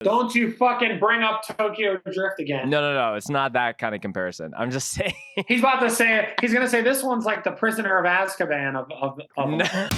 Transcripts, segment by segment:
Don't you fucking bring up Tokyo Drift again. No. It's not that kind of comparison. I'm just saying. He's about to say it. He's going to say this one's like the Prisoner of Azkaban of No.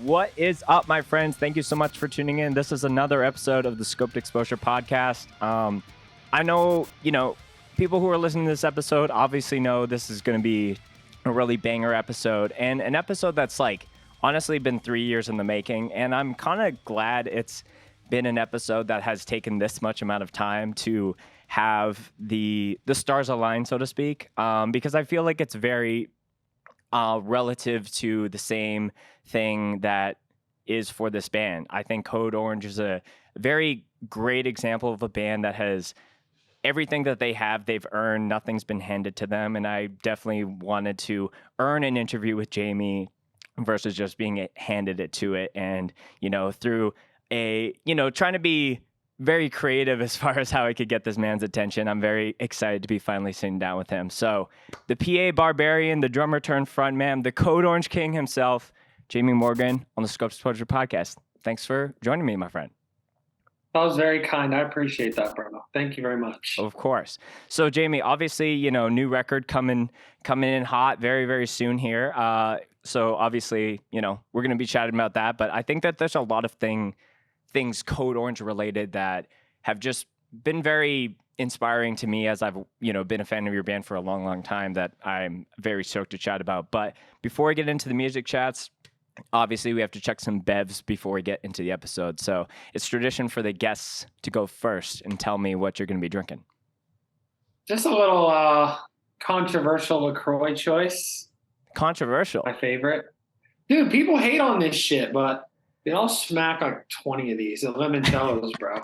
What is up, my friends? Thank you so much for tuning in. This is another episode of the Scoped Exposure podcast. I know, people who are listening to this episode obviously know this is going to be a really banger episode, and an episode that's honestly been 3 years in the making. And I'm kind of glad it's been an episode that has taken this much amount of time to have the stars align, so to speak, because I feel like it's very relative to the same thing that is for this band. I think Code Orange is a very great example of a band that has everything that they have, they've earned. Nothing's been handed to them. And I definitely wanted to earn an interview with Jami versus just being handed it to it. And, through trying to be very creative as far as how I could get this man's attention, I'm very excited to be finally sitting down with him. So the PA Barbarian, the drummer turned frontman, the Code Orange King himself, Jami Morgan on the Scoped Exposure podcast. Thanks for joining me, my friend. That was very kind. I appreciate that, Bruno. Thank you very much. Of course. So Jami, obviously, new record coming in hot very, very soon here. So obviously, we're going to be chatting about that. But I think that there's a lot of things Code Orange related that have just been very inspiring to me as I've, been a fan of your band for a long, long time that I'm very stoked to chat about. But before I get into the music chats, obviously we have to check some bevs before we get into the episode. So it's tradition for the guests to go first and tell me what you're going to be drinking. Just a little controversial LaCroix choice. Controversial? My favorite. Dude, people hate on this shit, but they all smack like 20 of these. The limoncellos, bro.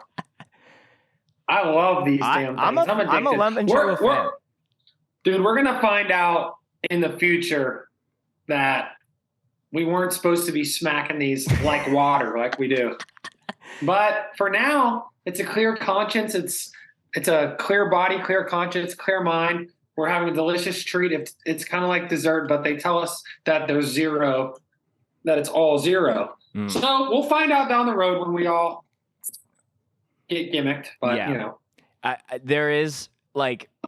I love these damn things. I'm a limoncello fan. Dude, we're going to find out in the future that we weren't supposed to be smacking these like water like we do. But for now, it's a clear conscience. It's a clear body, clear conscience, clear mind. We're having a delicious treat. It's kind of like dessert, but they tell us that there's zero, that it's all zero. So we'll find out down the road when we all get gimmicked. But, there is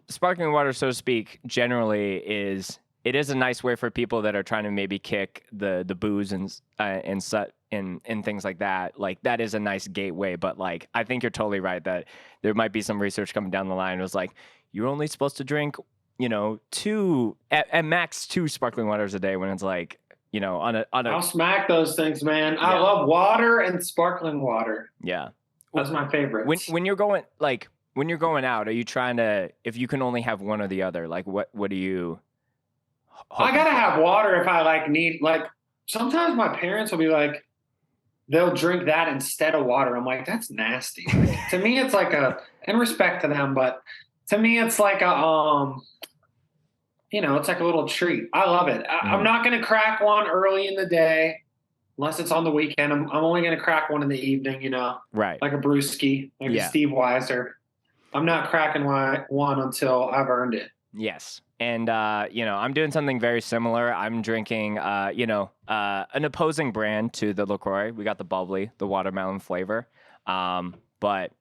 sparkling water, so to speak, generally it is a nice way for people that are trying to maybe kick the booze and things like that. That is a nice gateway. But I think you're totally right that there might be some research coming down the line. It was you're only supposed to drink, two at max 2 sparkling waters a day when it's I'll smack those things, man. Yeah. I love water and sparkling water. Yeah. That's my favorite. When you're going out, are you trying to, if you can only have one or the other, what do you? I gotta have water if I need, sometimes my parents will be they'll drink that instead of water. I'm like, that's nasty. To me, it's in respect to them, but to me, it's it's like a little treat. I love it. I'm not going to crack one early in the day unless it's on the weekend. I'm only going to crack one in the evening, right? Like a brewski, a Steve Weiser. I'm not cracking one until I've earned it. Yes. And, I'm doing something very similar. I'm drinking, an opposing brand to the LaCroix. We got the bubbly, the watermelon flavor. But,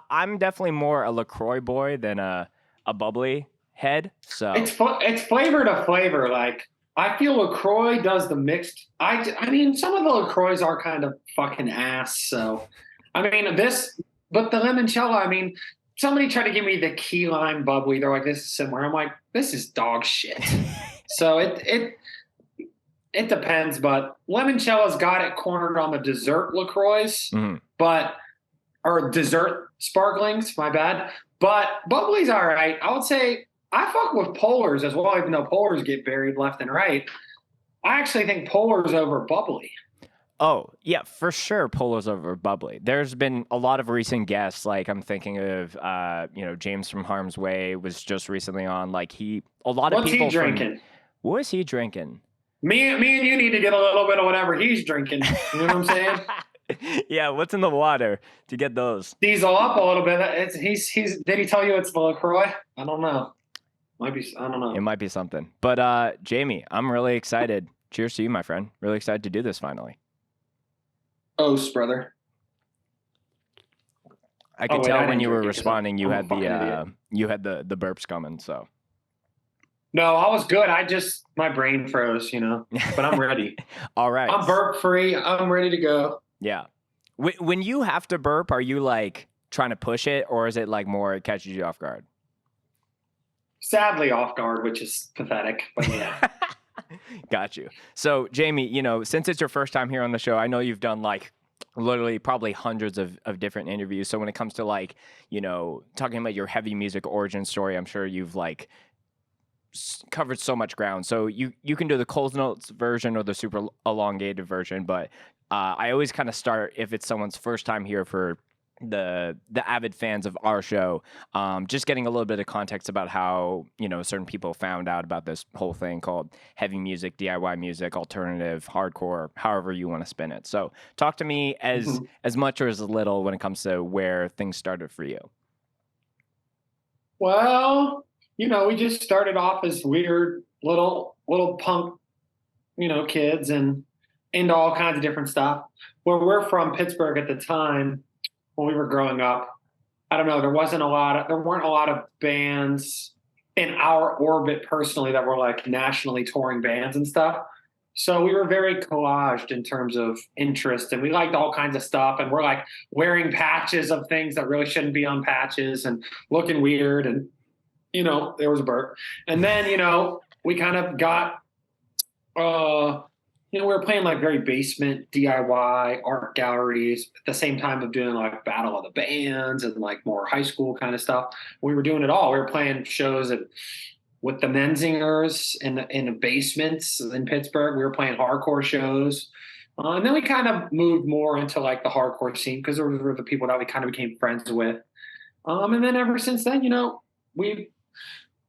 I'm definitely more a LaCroix boy than a bubbly head. So it's flavor to flavor. I feel LaCroix does the mixed. I mean, some of the LaCroix are kind of fucking ass. So, but the limoncello, somebody tried to give me the key lime bubbly. They're like, this is similar. I'm like, this is dog shit. So it depends, but limoncello's got it cornered on the dessert LaCroix, or dessert sparklings, my bad. But bubbly's all right. I would say I fuck with polars as well, even though polars get buried left and right. I actually think polars over bubbly. Oh, yeah, for sure. Polo's over bubbly. There's been a lot of recent guests. Like I'm thinking of, James from Harm's Way was just recently on. Like a lot of What's he people from. drinking? What is he drinking? Me and you need to get a little bit of whatever he's drinking. You know what I'm saying? Yeah, what's in the water to get those? Diesel up a little bit. He's. Did he tell you it's the LaCroix? I don't know. Might be. I don't know. It might be something. But Jamie, I'm really excited. Cheers to you, my friend. Really excited to do this finally. Oast, brother. I could tell when you were drink it 'cause responding, you I'm a had fucking idiot. the burps coming. So No, I was good. My brain froze, but I'm ready. all right. I'm burp free. I'm ready to go. Yeah. When you have to burp, are you like trying to push it, or is it like more it catches you off guard? Sadly off guard, which is pathetic, but yeah. Got you. So Jamie, since it's your first time here on the show, I know you've done like literally probably hundreds of different interviews. So when it comes to like, talking about your heavy music origin story, I'm sure you've like covered so much ground. So you can do the Coles Notes version or the super elongated version, but I always kind of start if it's someone's first time here for the avid fans of our show, just getting a little bit of context about how certain people found out about this whole thing called heavy music, DIY music, alternative, hardcore, however you want to spin it. So talk to me as much or as little when it comes to where things started for you. Well, we just started off as weird little punk, kids and into all kinds of different stuff. Where we're from, Pittsburgh at the time, when we were growing up, I don't know, there weren't a lot of bands in our orbit personally that were like nationally touring bands and stuff. So we were very collaged in terms of interest, and we liked all kinds of stuff. And we're like wearing patches of things that really shouldn't be on patches and looking weird. And, there was a burp. And then, we kind of got, we were playing like very basement DIY art galleries at the same time of doing like Battle of the Bands and like more high school kind of stuff. We were doing it all. We were playing shows with the Menzingers in the basements in Pittsburgh. We were playing hardcore shows. And then we kind of moved more into like the hardcore scene because those were the people that we kind of became friends with. And then ever since then,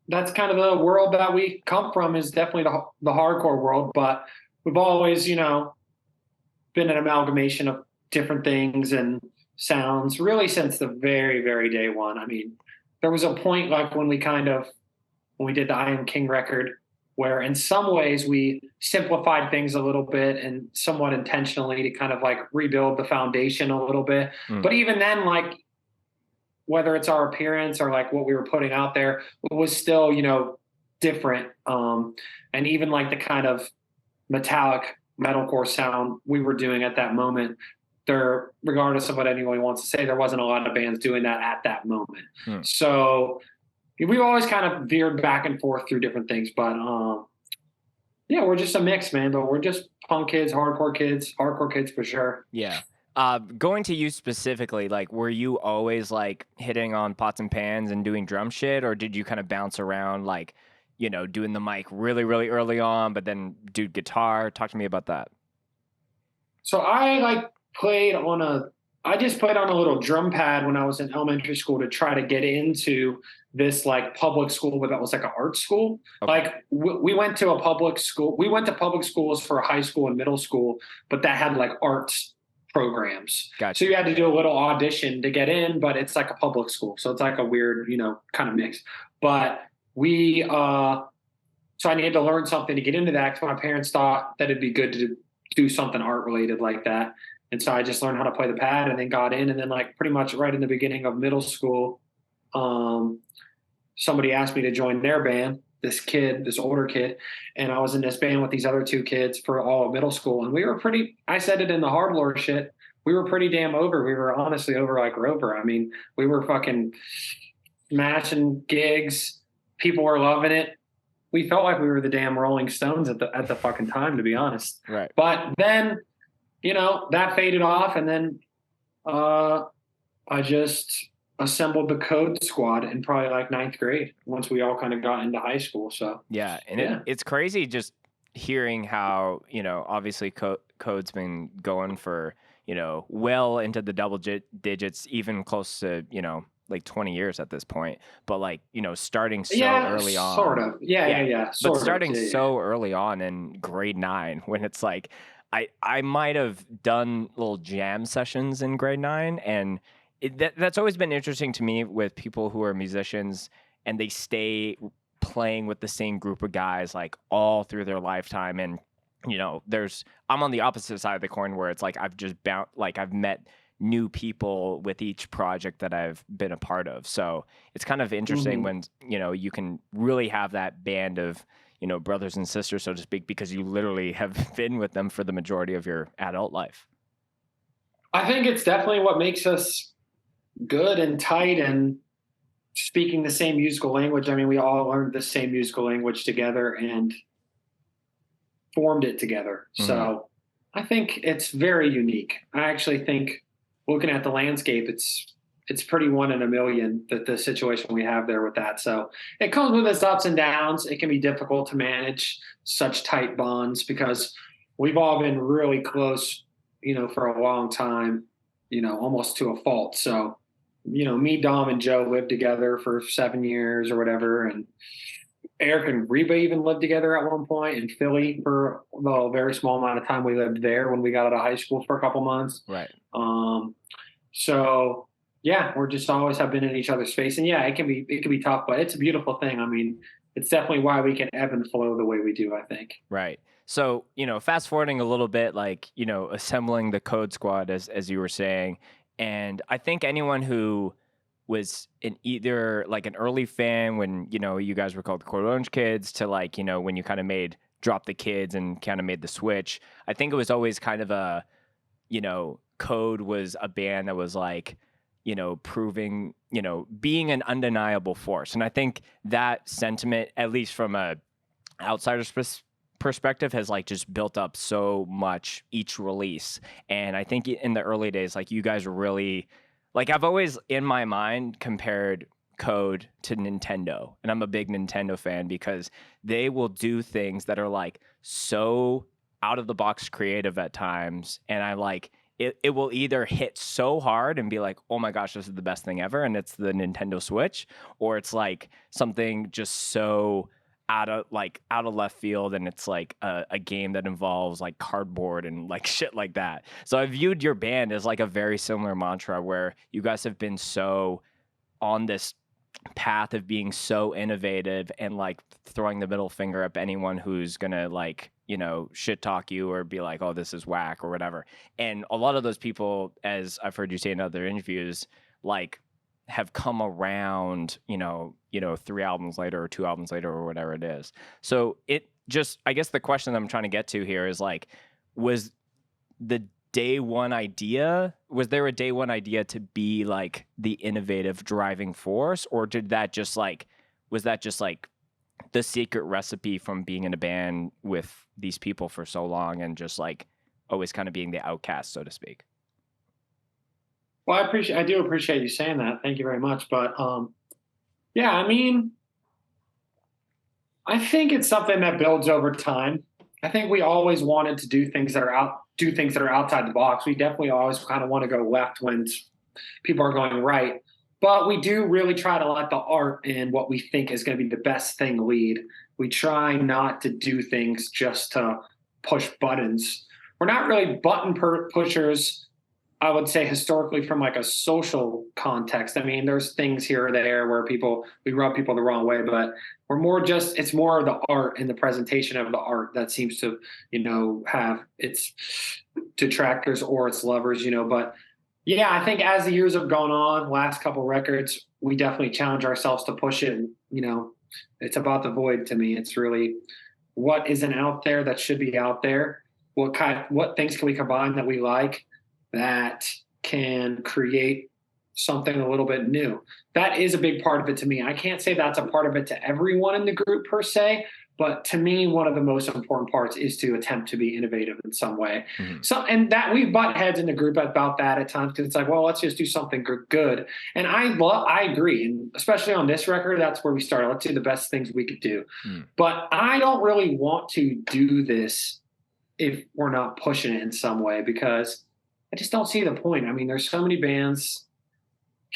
that's kind of the world that we come from, is definitely the hardcore world. But we've always, been an amalgamation of different things and sounds really since the very, very day one. I mean, there was a point like when we did the I Am King record where in some ways we simplified things a little bit and somewhat intentionally to kind of like rebuild the foundation a little bit. But even then, like, whether it's our appearance or like what we were putting out there, it was still, different. And even like the kind of metallic metalcore sound we were doing at that moment, regardless of what anyone wants to say, there wasn't a lot of bands doing that at that moment. So we've always kind of veered back and forth through different things, but yeah, we're just a mix, man. But we're just punk kids, hardcore kids for sure. Yeah. Going to you specifically, like, were you always like hitting on pots and pans and doing drum shit, or did you kind of bounce around, like, doing the mic really, really early on, but then do guitar? Talk to me about that. So I just played on a little drum pad when I was in elementary school to try to get into this like public school, but that was like an art school. Okay. Like we went to a public school. We went to public schools for high school and middle school, but that had like arts programs. Gotcha. So you had to do a little audition to get in, but it's like a public school. So it's like a weird, kind of mix. But so I needed to learn something to get into that because my parents thought that it'd be good to do something art related like that. And so I just learned how to play the pad and then got in. And then like pretty much right in the beginning of middle school, somebody asked me to join their band, this older kid. And I was in this band with these other two kids for all of middle school. And we were I said it in the hard lore shit, we were pretty damn over. We were honestly over like Rover. I mean, we were fucking smashing gigs. People were loving it. We felt like we were the damn Rolling Stones at the fucking time, to be honest. Right. But then, that faded off. And then I just assembled the code squad in probably like ninth grade once we all kind of got into high school. So Yeah, and yeah. it's crazy just hearing how, obviously code's been going for, well into the double digits, even close to, like 20 years at this point. But like, starting so Yeah, early sort on. of. Yeah, yeah, Yeah. yeah. But Sort of. starting Yeah, yeah. so early on in grade 9 when it's like I might have done little jam sessions in grade 9, and that's always been interesting to me with people who are musicians and they stay playing with the same group of guys like all through their lifetime. And I'm on the opposite side of the coin where it's like I've met new people with each project that I've been a part of. So it's kind of interesting when you can really have that band of brothers and sisters, so to speak, because you literally have been with them for the majority of your adult life. I think it's definitely what makes us good and tight and speaking the same musical language. I mean, we all learned the same musical language together and formed it together. So I think it's very unique. I actually think looking at the landscape, it's pretty one in a million that the situation we have there with that. So it comes with its ups and downs. It can be difficult to manage such tight bonds because we've all been really close, for a long time, almost to a fault. So, me, Dom, and Joe lived together for 7 years or whatever. And Eric and Reba even lived together at one point in Philly for a very small amount of time. We lived there when we got out of high school for a couple months. Right. So yeah, we're just always have been in each other's space, and yeah, it can be tough, but it's a beautiful thing. I mean, it's definitely why we can ebb and flow the way we do, I think. Right. So, fast forwarding a little bit, like, assembling the code squad as you were saying, and I think anyone who was in either like an early fan when, you guys were called the Code Orange Kids to like, when you kind of made Drop the Kids and kind of made the switch, I think it was always kind of a, Code was a band that was like, proving, being an undeniable force. And I think that sentiment, at least from a outsider's perspective, has like just built up so much each release. And I think in the early days, like you guys were really, like I've always in my mind compared Code to Nintendo. And I'm a big Nintendo fan because they will do things that are like so out of the box creative at times. And I like, it will either hit so hard and be like, oh my gosh, this is the best thing ever, and it's the Nintendo Switch, or it's like something just so out of left field, and it's like a game that involves like cardboard and like shit like that. So I viewed your band as like a very similar mantra where you guys have been so on this path of being so innovative and like throwing the middle finger up anyone who's gonna like shit talk you or be like, oh, this is whack or whatever. And a lot of those people, as I've heard you say in other interviews, like have come around 3 albums later or 2 albums later or whatever it is. So it just, I guess the question I'm trying to get to here is like, was there a day one idea to be like the innovative driving force, or was that just like the secret recipe from being in a band with these people for so long and just like always kind of being the outcast, so to speak? Well, I do appreciate you saying that. Thank you very much. But yeah, I mean, I think it's something that builds over time. I think we always wanted to do things that are outside the box. We definitely always kind of want to go left when people are going right. But we do really try to let the art and what we think is going to be the best thing lead. We try not to do things just to push buttons. We're not really button pushers, I would say, historically from like a social context. I mean, there's things here or there where we rub people the wrong way, but we're more just, it's more the art and the presentation of the art that seems to, have its detractors or its lovers, but yeah, I think as the years have gone on, last couple what we definitely challenge ourselves to push it. It's about the void to me. It's really what isn't out there that should be out there. What things can we combine that we like that can create something a little bit new? That is a big part of it to me. I can't say that's a part of it to everyone in the group per se, But to me, one of the most important parts is to attempt to be innovative in some way. Mhm. So, and that we butt heads in the group about that at times because it's like, well, let's just do something good. And I agree, and especially on this record, that's where we started. Let's do the best things we could do. Mm. But I don't really want to do this if we're not pushing it in some way because I just don't see the point. I mean, there's so many bands,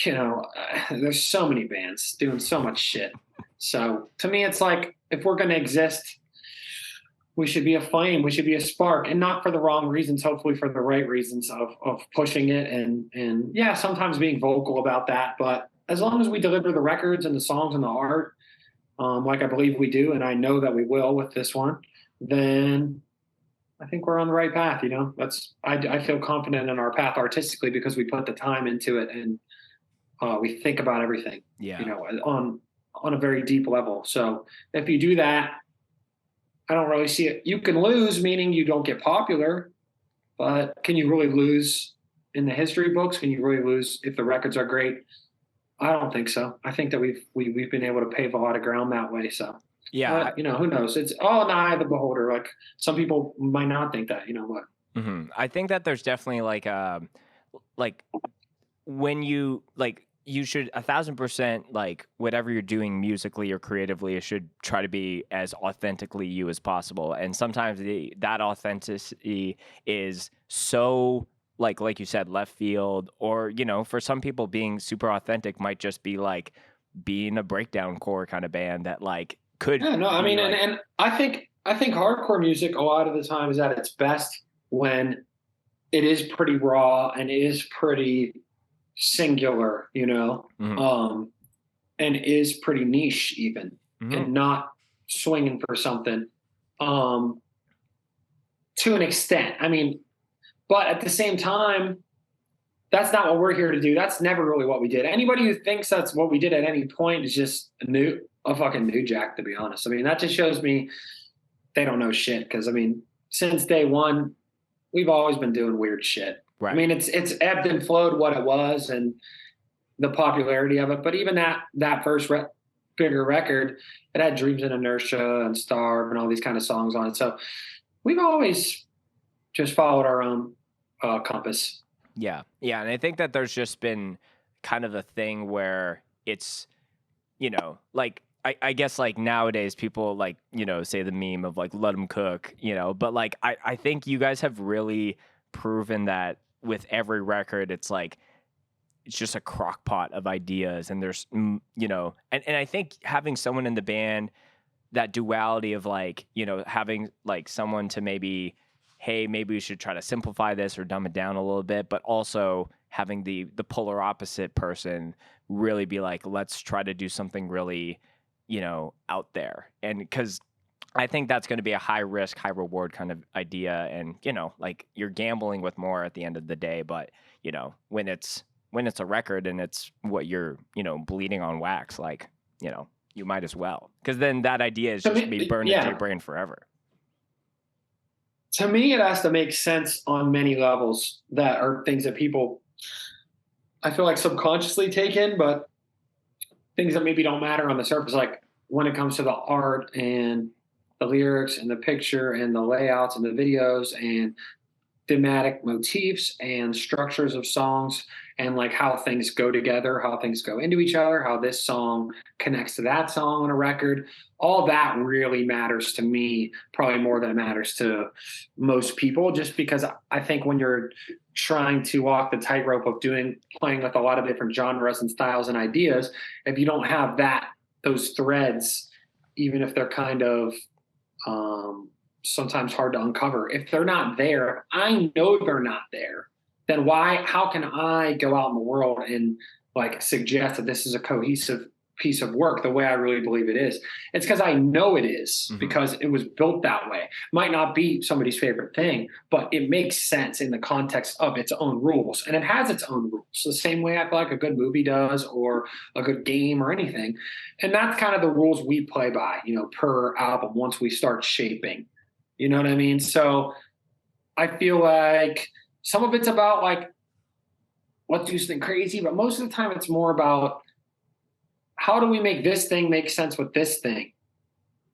there's so many bands doing so much shit. So to me, it's like if we're going to exist, we should be a flame, we should be a spark, and not for the wrong reasons. Hopefully, for the right reasons of pushing it and yeah, sometimes being vocal about that. But as long as we deliver the records and the songs and the art, like I believe we do, and I know that we will with this one, then I think we're on the right path. I feel confident in our path artistically because we put the time into it and we think about everything. Yeah. On a very deep level. So if you do that, I don't really see it. You can lose, meaning you don't get popular, but can you really lose in the history books? Can you really lose if the records are great? I don't think so. I think that we've been able to pave a lot of ground that way. So Yeah. who knows? It's all in the eye of the beholder. Like some people might not think that. But I think that there's definitely like when you you should 1,000% like whatever you're doing musically or creatively, it should try to be as authentically you as possible. And sometimes that authenticity is so like you said, left field, or for some people being super authentic might just be like being a breakdown core kind of band that could. Yeah, no, I mean, like, and I think hardcore music a lot of the time is at its best when it is pretty raw and it is pretty singular, and is pretty niche even, and not swinging for something, to an extent. I mean, but at the same time, that's not what we're here to do. That's never really what we did. Anybody who thinks that's what we did at any point is just a fucking new jack, to be honest. I mean, that just shows me they don't know shit. Because I mean, since day one, we've always been doing weird shit. Right. I mean, it's ebbed and flowed what it was and the popularity of it. But even that first bigger record, it had Dreams and Inertia and Starve and all these kind of songs on it. So we've always just followed our own compass. Yeah. And I think that there's just been kind of a thing where it's, I guess nowadays people say the meme of let them cook, but I think you guys have really proven that with every record, it's just a crock pot of ideas, and there's, and I think having someone in the band, that duality of having someone to maybe, hey, maybe we should try to simplify this or dumb it down a little bit, but also having the polar opposite person really be let's try to do something really, out there. And because I think that's going to be a high risk, high reward kind of idea. And, you're gambling with more at the end of the day. But, when it's a record and it's what you're, bleeding on wax, you might as well. Because then that idea is just be burned into your brain forever. To me, it has to make sense on many levels that are things that people, I feel subconsciously take in, but things that maybe don't matter on the surface, like when it comes to the art and the lyrics and the picture and the layouts and the videos and thematic motifs and structures of songs and how things go together, how things go into each other, how this song connects to that song on a record. All that really matters to me, probably more than it matters to most people, just because I think when you're trying to walk the tightrope of playing with a lot of different genres and styles and ideas, if you don't have those threads, even if they're kind of sometimes hard to uncover, if they're not there, I know they're not there, then how can I go out in the world and suggest that this is a cohesive piece of work the way I really believe it is? It's because I know it is, because it was built that way. Might not be somebody's favorite thing, but it makes sense in the context of its own rules, and it has its own rules, the same way I feel like a good movie does, or a good game or anything. And that's kind of the rules we play by, per album once we start shaping. You know what I mean? So I feel like some of it's about let's do something crazy, but most of the time it's more about how do we make this thing make sense with this thing?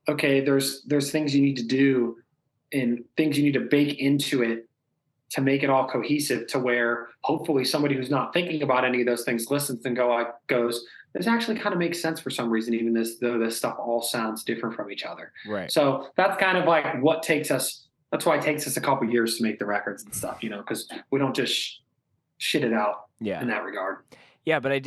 okay, there's things you need to do and things you need to bake into it to make it all cohesive, to where hopefully somebody who's not thinking about any of those things listens and goes, this actually kind of makes sense for some reason, even though this stuff all sounds different from each other. Right. So that's kind of like what takes us. That's why it takes us a couple years to make the records and stuff, because we don't just shit it out in that regard. Yeah, but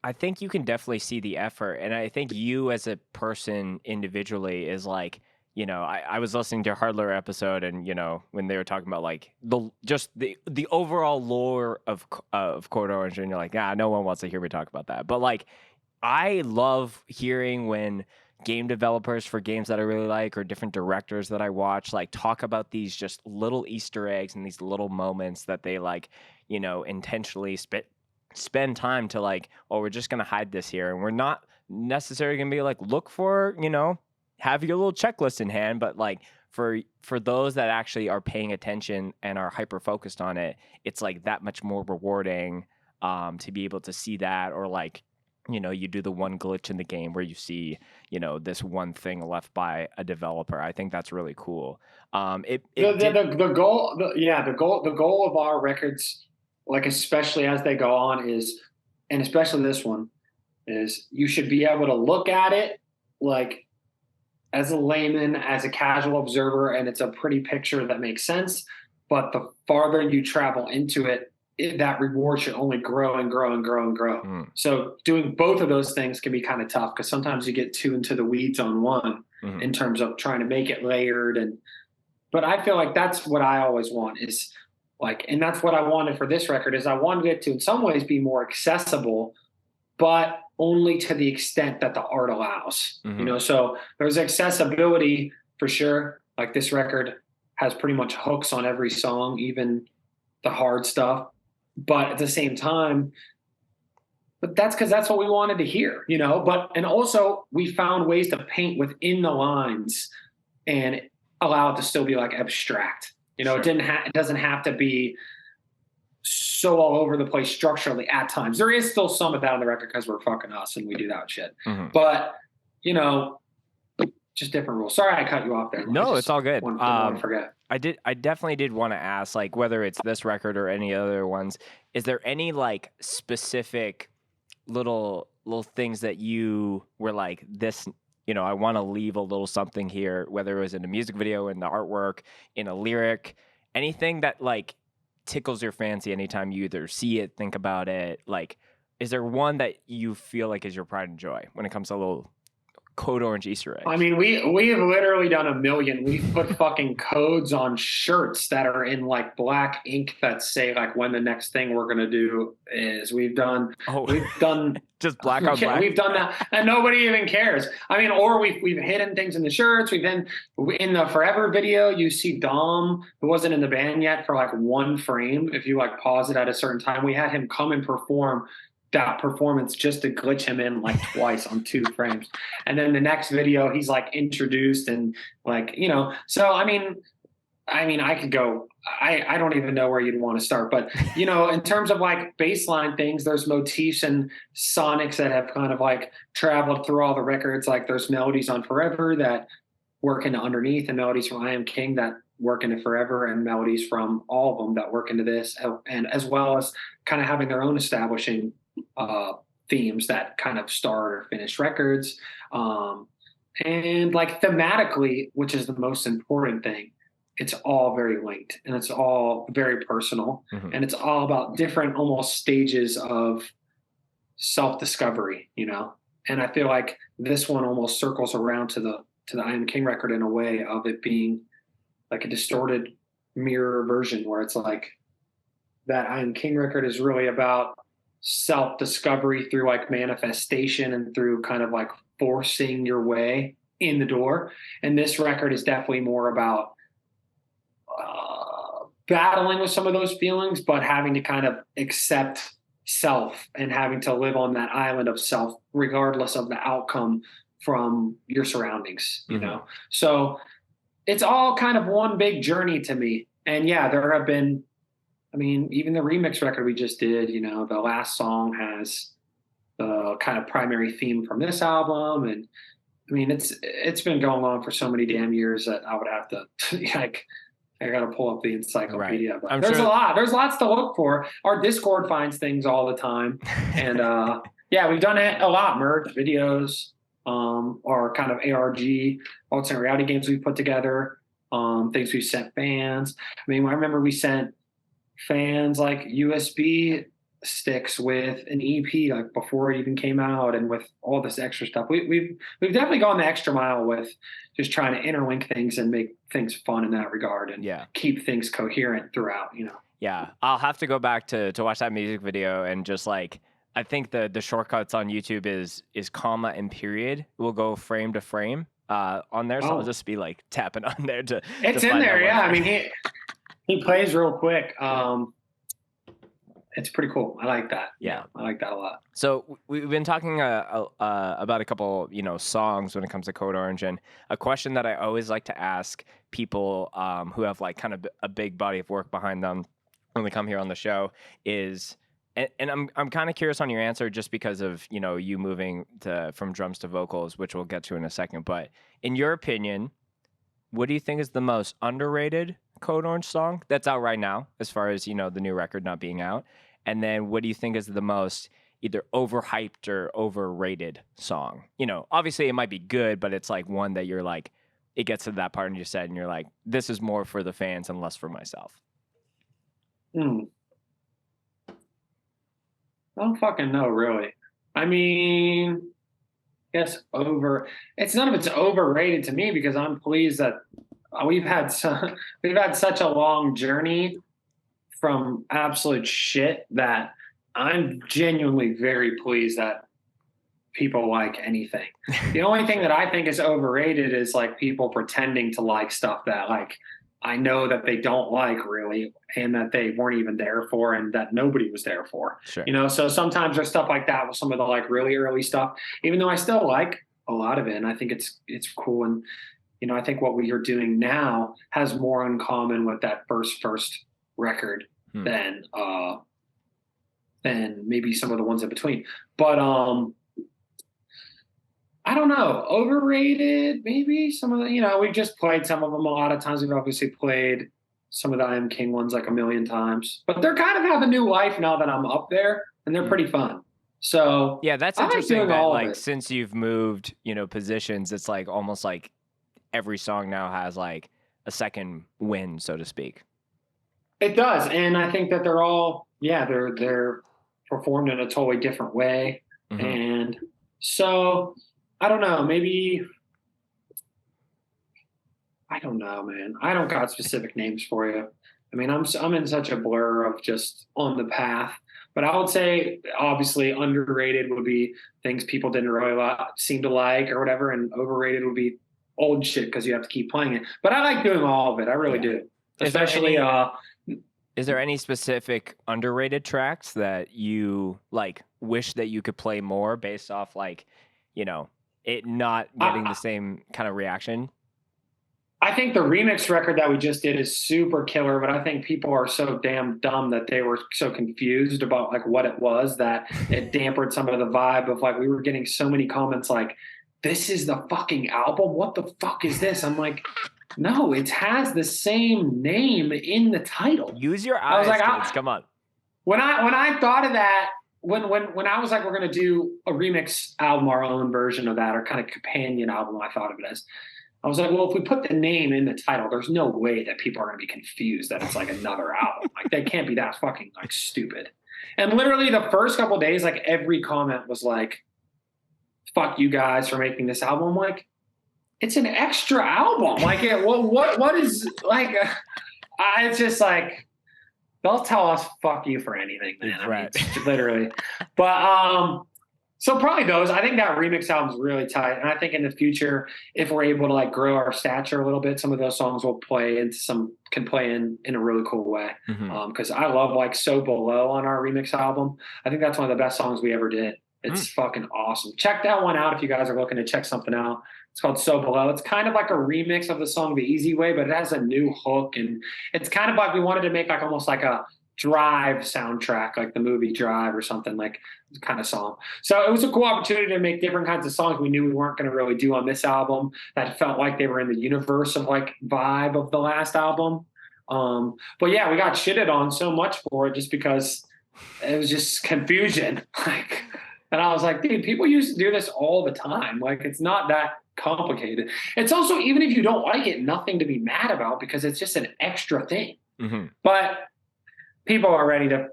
I think you can definitely see the effort, and I think you as a person individually is like, I was listening to a Hardler episode, and when they were talking about like the overall lore of Code Orange, and you're like, no one wants to hear me talk about that. But like, I love hearing when game developers for games that I really like, or different directors that I watch, like talk about these just little Easter eggs and these little moments that they like, intentionally spend time to like, oh, we're just gonna hide this here, and we're not necessarily gonna be like, look for, have your little checklist in hand, but like for those that actually are paying attention and are hyper focused on it, it's like that much more rewarding to be able to see that. Or like, you do the one glitch in the game where you see, this one thing left by a developer. I think that's really cool. The goal of our records, like especially as they go on, is, and especially this one, is you should be able to look at it like as a layman, as a casual observer, and it's a pretty picture that makes sense. But the farther you travel into it, that reward should only grow and grow and grow and grow. So doing both of those things can be kind of tough, because sometimes you get too into the weeds on one in terms of trying to make it layered. But I feel like that's what I always want, is like, and that's what I wanted for this record, is I wanted it to in some ways be more accessible, but only to the extent that the art allows. So there's accessibility for sure. Like this record has pretty much hooks on every song, even the hard stuff. But at the same time, but that's because that's what we wanted to hear, and also we found ways to paint within the lines and allow it to still be like abstract. Sure. It doesn't have to be so all over the place structurally at times. There is still some of that on the record because we're fucking us and we do that shit. But, just different rules. Sorry I cut you off there. No, it's all good. Didn't want to forget. I definitely did want to ask, like, whether it's this record or any other ones, is there any like specific little things that you were like, this, I want to leave a little something here, whether it was in a music video, in the artwork, in a lyric, anything that like tickles your fancy anytime you either see it, think about it? Like, is there one that you feel like is your pride and joy when it comes to little Code Orange Easter eggs? I mean, we have literally done a million. We've put fucking codes on shirts that are in like black ink that say like when the next thing we're gonna do is. We've done just black on black. We've done that, and nobody even cares. I mean, or we've hidden things in the shirts. In the Forever video, you see Dom, who wasn't in the band yet, for like one frame. If you like pause it at a certain time, we had him come and perform that performance just to glitch him in like twice on 2 frames. And then the next video, he's like introduced and like, so I mean, I could go, I don't even know where you'd want to start, but in terms of like baseline things, there's motifs and sonics that have kind of like traveled through all the records. Like there's melodies on Forever that work into Underneath, and melodies from I Am King that work into Forever, and melodies from all of them that work into this, and as well as kind of having their own establishing themes that kind of start or finish records. And like thematically, which is the most important thing, it's all very linked and it's all very personal, and it's all about different almost stages of self-discovery, and I feel like this one almost circles around to the I Am King record in a way of it being like a distorted mirror version, where it's like that I Am King record is really about self-discovery through like manifestation and through kind of like forcing your way in the door. And this record is definitely more about battling with some of those feelings, but having to kind of accept self and having to live on that island of self, regardless of the outcome from your surroundings, So it's all kind of one big journey to me. And yeah, there have been, even the remix record we just did, the last song has the kind of primary theme from this album. And I mean, it's been going on for so many damn years that I would have to like I got to pull up the Right. encyclopedia. But I'm there's a sure. lot. There's lots to look for. Our Discord finds things all the time, and yeah, we've done a lot. Merch videos, or kind of ARG alternate reality games we put together. Things we sent fans. I mean, I remember we sent fans like USB sticks with an EP like before it even came out, and with all this extra stuff. We've definitely gone the extra mile with just trying to interlink things and make things fun in that regard, and Yeah. keep things coherent throughout. You know. Yeah, I'll have to go back to watch that music video and just like I think the shortcuts on YouTube is comma and period. We'll go frame to frame on there, so I'll Oh, just be like tapping on there to it's in find that there. one Yeah, I frame. mean he plays real quick. It's pretty cool. I like that. Yeah. I like that a lot. So we've been talking about a couple, songs when it comes to Code Orange, and a question that I always like to ask people who have like kind of a big body of work behind them when they come here on the show is, and I'm kind of curious on your answer just because of you moving from drums to vocals, which we'll get to in a second. But in your opinion, what do you think is the most underrated Code Orange song that's out right now, as far as the new record not being out? And then what do you think is the most either overhyped or overrated song? Obviously it might be good, but it's like one that you're like, it gets to that part in your set and you're like, this is more for the fans and less for myself. Hmm. I don't fucking know, really. I mean, yes, it's none of it's overrated to me because I'm pleased that we've had we've had such a long journey from absolute shit that I'm genuinely very pleased that people like anything. The only thing that I think is overrated is like people pretending to like stuff that like I know that they don't like really, and that they weren't even there for, and that nobody was there for. Sure. So sometimes there's stuff like that with some of the like really early stuff, even though I still like a lot of it, and I think it's cool. And I think what we are doing now has more in common with that first record than maybe some of the ones in between. But I don't know. Overrated, maybe some of the, we've just played some of them a lot of times. We've obviously played some of the I Am King ones like a million times, but they're kind of have a new life now that I'm up there, and they're pretty fun. So yeah, that's I like interesting doing that all of like it. since you've moved, positions, it's like almost like every song now has like a second win, so to speak. It does, and I think that they're all, they're performed in a totally different way, and so I don't know, maybe. I don't know, man. I don't got specific names for you. I mean, I'm in such a blur of just on the path. But I would say, obviously, underrated would be things people didn't really seem to like or whatever, and overrated would be old shit because you have to keep playing it. But I like doing all of it. I really do. Especially, is there any specific underrated tracks that you like wish that you could play more based off like, it not getting the same kind of reaction? I think the remix record that we just did is super killer, but I think people are so damn dumb that they were so confused about like what it was that it dampened some of the vibe of like we were getting so many comments like, this is the fucking album? What the fuck is this? I'm like, no, it has the same name in the title. Use your eyes, kids. Come on. When I thought of that, when I was like, we're gonna do a remix album, our own version of that, or kind of companion album, I thought of it as. I was like, well, if we put the name in the title, there's no way that people are going to be confused that it's like another album. Like, they can't be that fucking like stupid. And literally the first couple of days, like every comment was like, fuck you guys for making this album. I'm like, it's an extra album. Like, what is like, it's just like, they'll tell us fuck you for anything, man. Right. I mean, literally. But, so probably those. I think that remix album's really tight, and I think in the future, if we're able to like grow our stature a little bit, some of those songs will can play in a really cool way. Because I love like So Below on our remix album. I think that's one of the best songs we ever did. It's fucking awesome. Check that one out if you guys are looking to check something out. It's called So Below. It's kind of like a remix of the song The Easy Way, but it has a new hook, and it's kind of like we wanted to make like almost like a Drive soundtrack, like the movie Drive or something, like kind of song. So it was a cool opportunity to make different kinds of songs we knew we weren't going to really do on this album that felt like they were in the universe of like vibe of the last album. But yeah, we got shitted on so much for it just because it was just confusion. Like, and I was like, dude, people used to do this all the time. Like, it's not that complicated. It's also, even if you don't like it, nothing to be mad about because it's just an extra thing. Mm-hmm. But people are ready to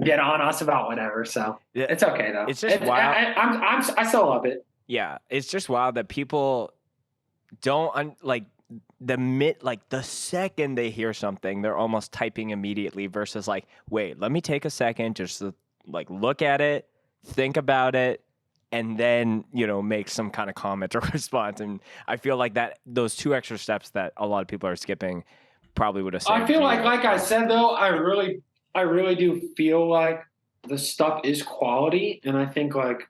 get on us about whatever, so Yeah. it's okay though. It's just wild. I still love it. Yeah, it's just wild that people don't like the second they hear something, they're almost typing immediately versus like, wait, let me take a second, just to, like, look at it, think about it, and then, you know, make some kind of comment or response. And I feel like that those two extra steps that a lot of people are skipping probably would have saved. I feel like I said though, I really do feel like the stuff is quality, and I think like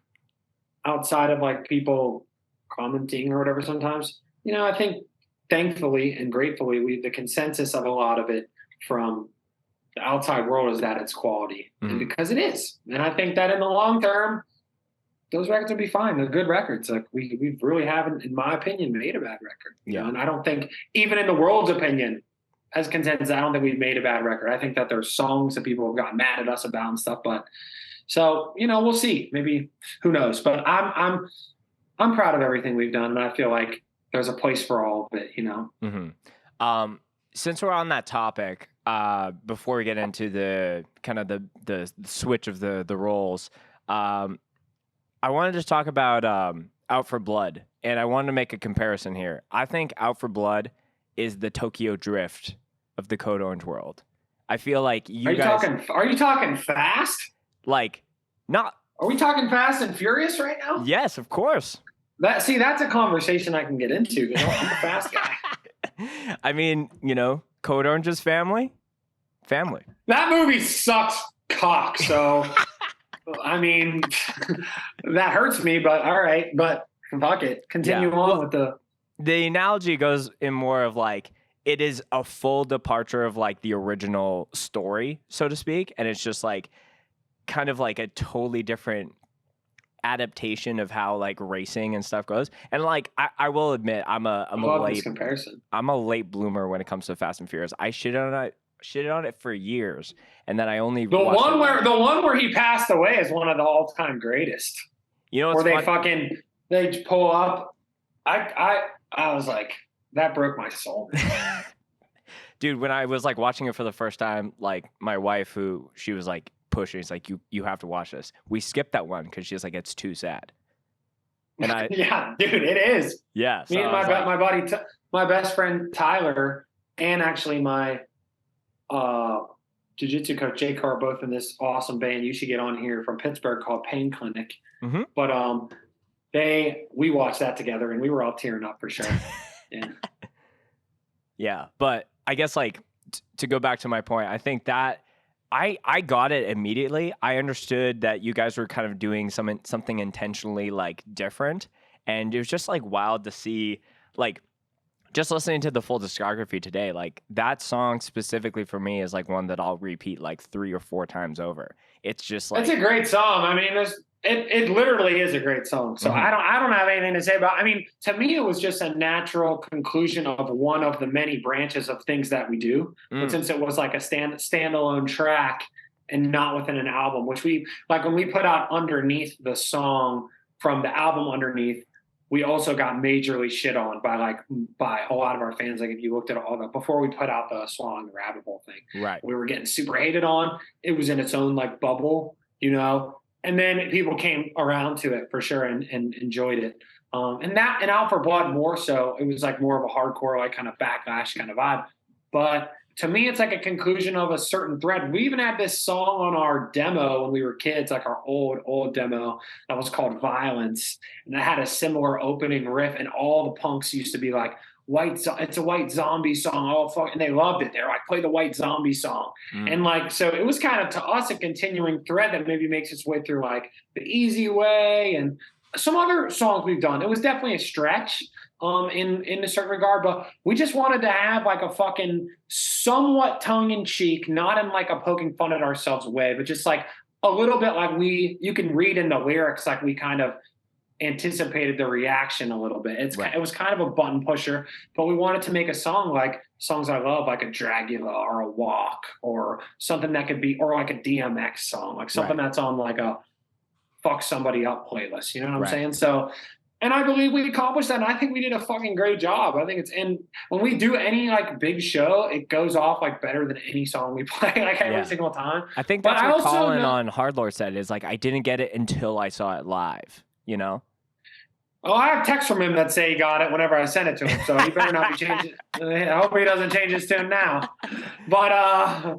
outside of like people commenting or whatever sometimes, you know, I think thankfully and gratefully the consensus of a lot of it from the outside world is that it's quality. And because it is. And I think that in the long term, those records will be fine. They're good records. Like we really haven't, in my opinion, made a bad record. You know? And I don't think, even in the world's opinion, as consensus, I don't think we've made a bad record. I think that there's songs that people have gotten mad at us about and stuff, but so, you know, we'll see. Maybe, who knows? But I'm proud of everything we've done, and I feel like there's a place for all of it, you know. Mm-hmm. Since we're on that topic, before we get into the kind of the switch of the roles, I wanted to talk about Out for Blood, and I wanted to make a comparison here. I think Out for Blood is the Tokyo Drift of the Code Orange world. I feel like are you talking fast? Like, not. Are we talking Fast and Furious right now? Yes, of course. That's a conversation I can get into because I'm a fast guy. I mean, you know, Code Orange's family. That movie sucks cock. So, I mean, that hurts me. But all right. But fuck it. Continue on with the analogy goes in more of like, it is a full departure of like the original story, so to speak. And it's just like kind of like a totally different adaptation of how like racing and stuff goes. And like, I will admit, I'm a late bloomer when it comes to Fast and Furious. I shitted on it for years. And then I only the one where he passed away is one of the all-time greatest. You know, where they pull up. I was like, that broke my soul. Dude, when I was like watching it for the first time, like my wife, she was like pushing, it's like, you have to watch this. We skipped that one because she's like, it's too sad. And yeah, dude, it is. Yeah. Me and my best friend Tyler, and actually my jiu-jitsu coach Jake are both in this awesome band you should get on here from Pittsburgh called Pain Clinic. Mm-hmm. But we watched that together and we were all tearing up for sure. Yeah. Yeah, but I guess like to go back to my point, I think that I got it immediately. I understood that you guys were kind of doing something intentionally like different, and it was just like wild to see, like, just listening to the full discography today, like that song specifically for me is like one that I'll repeat like 3 or 4 times over. It's just like, it's a great song. I mean, it literally is a great song. So I don't have anything to say about. I mean, to me, it was just a natural conclusion of one of the many branches of things that we do. But since it was like a standalone track and not within an album, which we like when we put out Underneath, the song from the album Underneath, we also got majorly shit on by a lot of our fans. Like if you looked at all the before we put out the Swallowing the Rabbit Hole thing, right? We were getting super hated on. It was in its own like bubble, you know. And then people came around to it for sure and enjoyed it. And Out for Blood more so, it was like more of a hardcore, like kind of backlash kind of vibe. But to me, it's like a conclusion of a certain thread. We even had this song on our demo when we were kids, like our old demo that was called Violence. And it had a similar opening riff. And all the punks used to be like, it's a white zombie song. Oh, fuck. And they loved it. They're like, play the white zombie song. And like, so it was kind of to us a continuing thread that maybe makes its way through like The Easy Way and some other songs we've done. It was definitely a stretch. in a certain regard, but we just wanted to have like a fucking somewhat tongue in cheek, not in like a poking fun at ourselves way, but just like a little bit like you can read in the lyrics, like we kind of anticipated the reaction a little bit. It was kind of a button pusher, but we wanted to make a song like songs I love, like a Dragula or a Walk or something that could be, or like a DMX song, like something that's on like a fuck somebody up playlist. You know what I'm saying? So, and I believe we accomplished that. And I think we did a fucking great job. I think and when we do any like big show, it goes off like better than any song we play, like every single time. I think that's what Colin on Hardlore said, is like, I didn't get it until I saw it live, you know? Oh, I have texts from him that say he got it whenever I sent it to him, so he better not be changing. I hope he doesn't change his tune now. But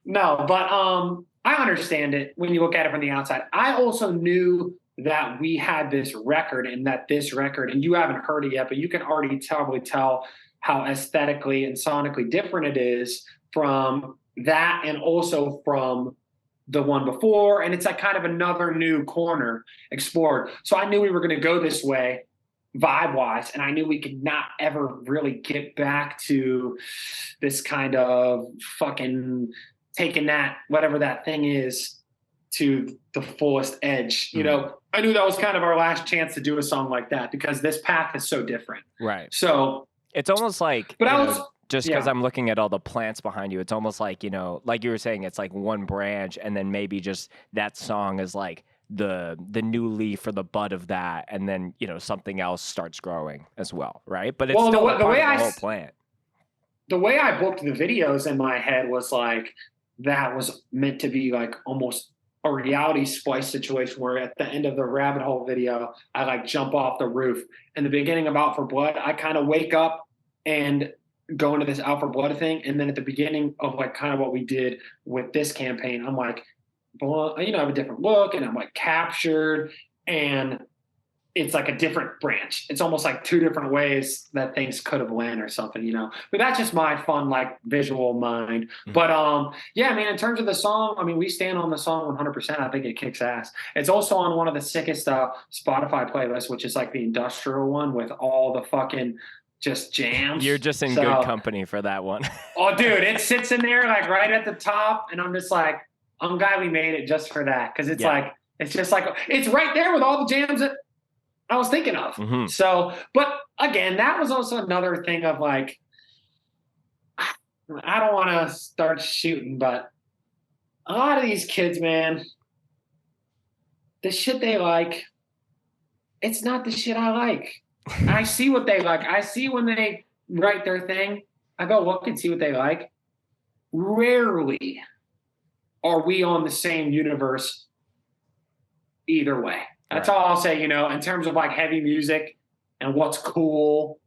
no, but I understand it when you look at it from the outside. I also knew that we had this record, and that this record, and you haven't heard it yet, but you can already probably tell how aesthetically and sonically different it is from that, and also from the one before, and it's like kind of another new corner explored. So I knew we were going to go this way vibe wise, and I knew we could not ever really get back to this kind of fucking taking that, whatever that thing is, to the fullest edge. You know, I knew that was kind of our last chance to do a song like that, because this path is so different. Right. So it's almost like, but just because I'm looking at all the plants behind you, it's almost like, you know, like you were saying, it's like one branch, and then maybe just that song is like the new leaf or the bud of that, and then, you know, something else starts growing as well, right? But it's still the way of the whole plant. The way I booked the videos in my head was like, that was meant to be like almost a reality splice situation, where at the end of the rabbit hole video, I like jump off the roof. In the beginning of Out for Blood, I kind of wake up and go into this Out for Blood thing. And then at the beginning of like kind of what we did with this campaign, I'm like, well, you know, I have a different look, and I'm like captured, and it's like a different branch. It's almost like two different ways that things could have went or something, you know. But that's just my fun, like, visual mind. But yeah, I mean, in terms of the song, I mean, we stand on the song 100%. I think it kicks ass. It's also on one of the sickest Spotify playlists, which is like the industrial one with all the fucking just jams. You're just in good company for that one. Oh, dude, it sits in there like right at the top, and I'm just like, I'm glad we made it just for that, because it's like, it's just like, it's right there with all the jams that I was thinking of. So, but again, that was also another thing of like, I don't want to start shooting, but a lot of these kids, man, the shit they like, it's not the shit I like. I see what they like. I see when they write their thing, I go look and see what they like. Rarely are we on the same universe either way. That's all I'll say, you know, in terms of like heavy music and what's cool.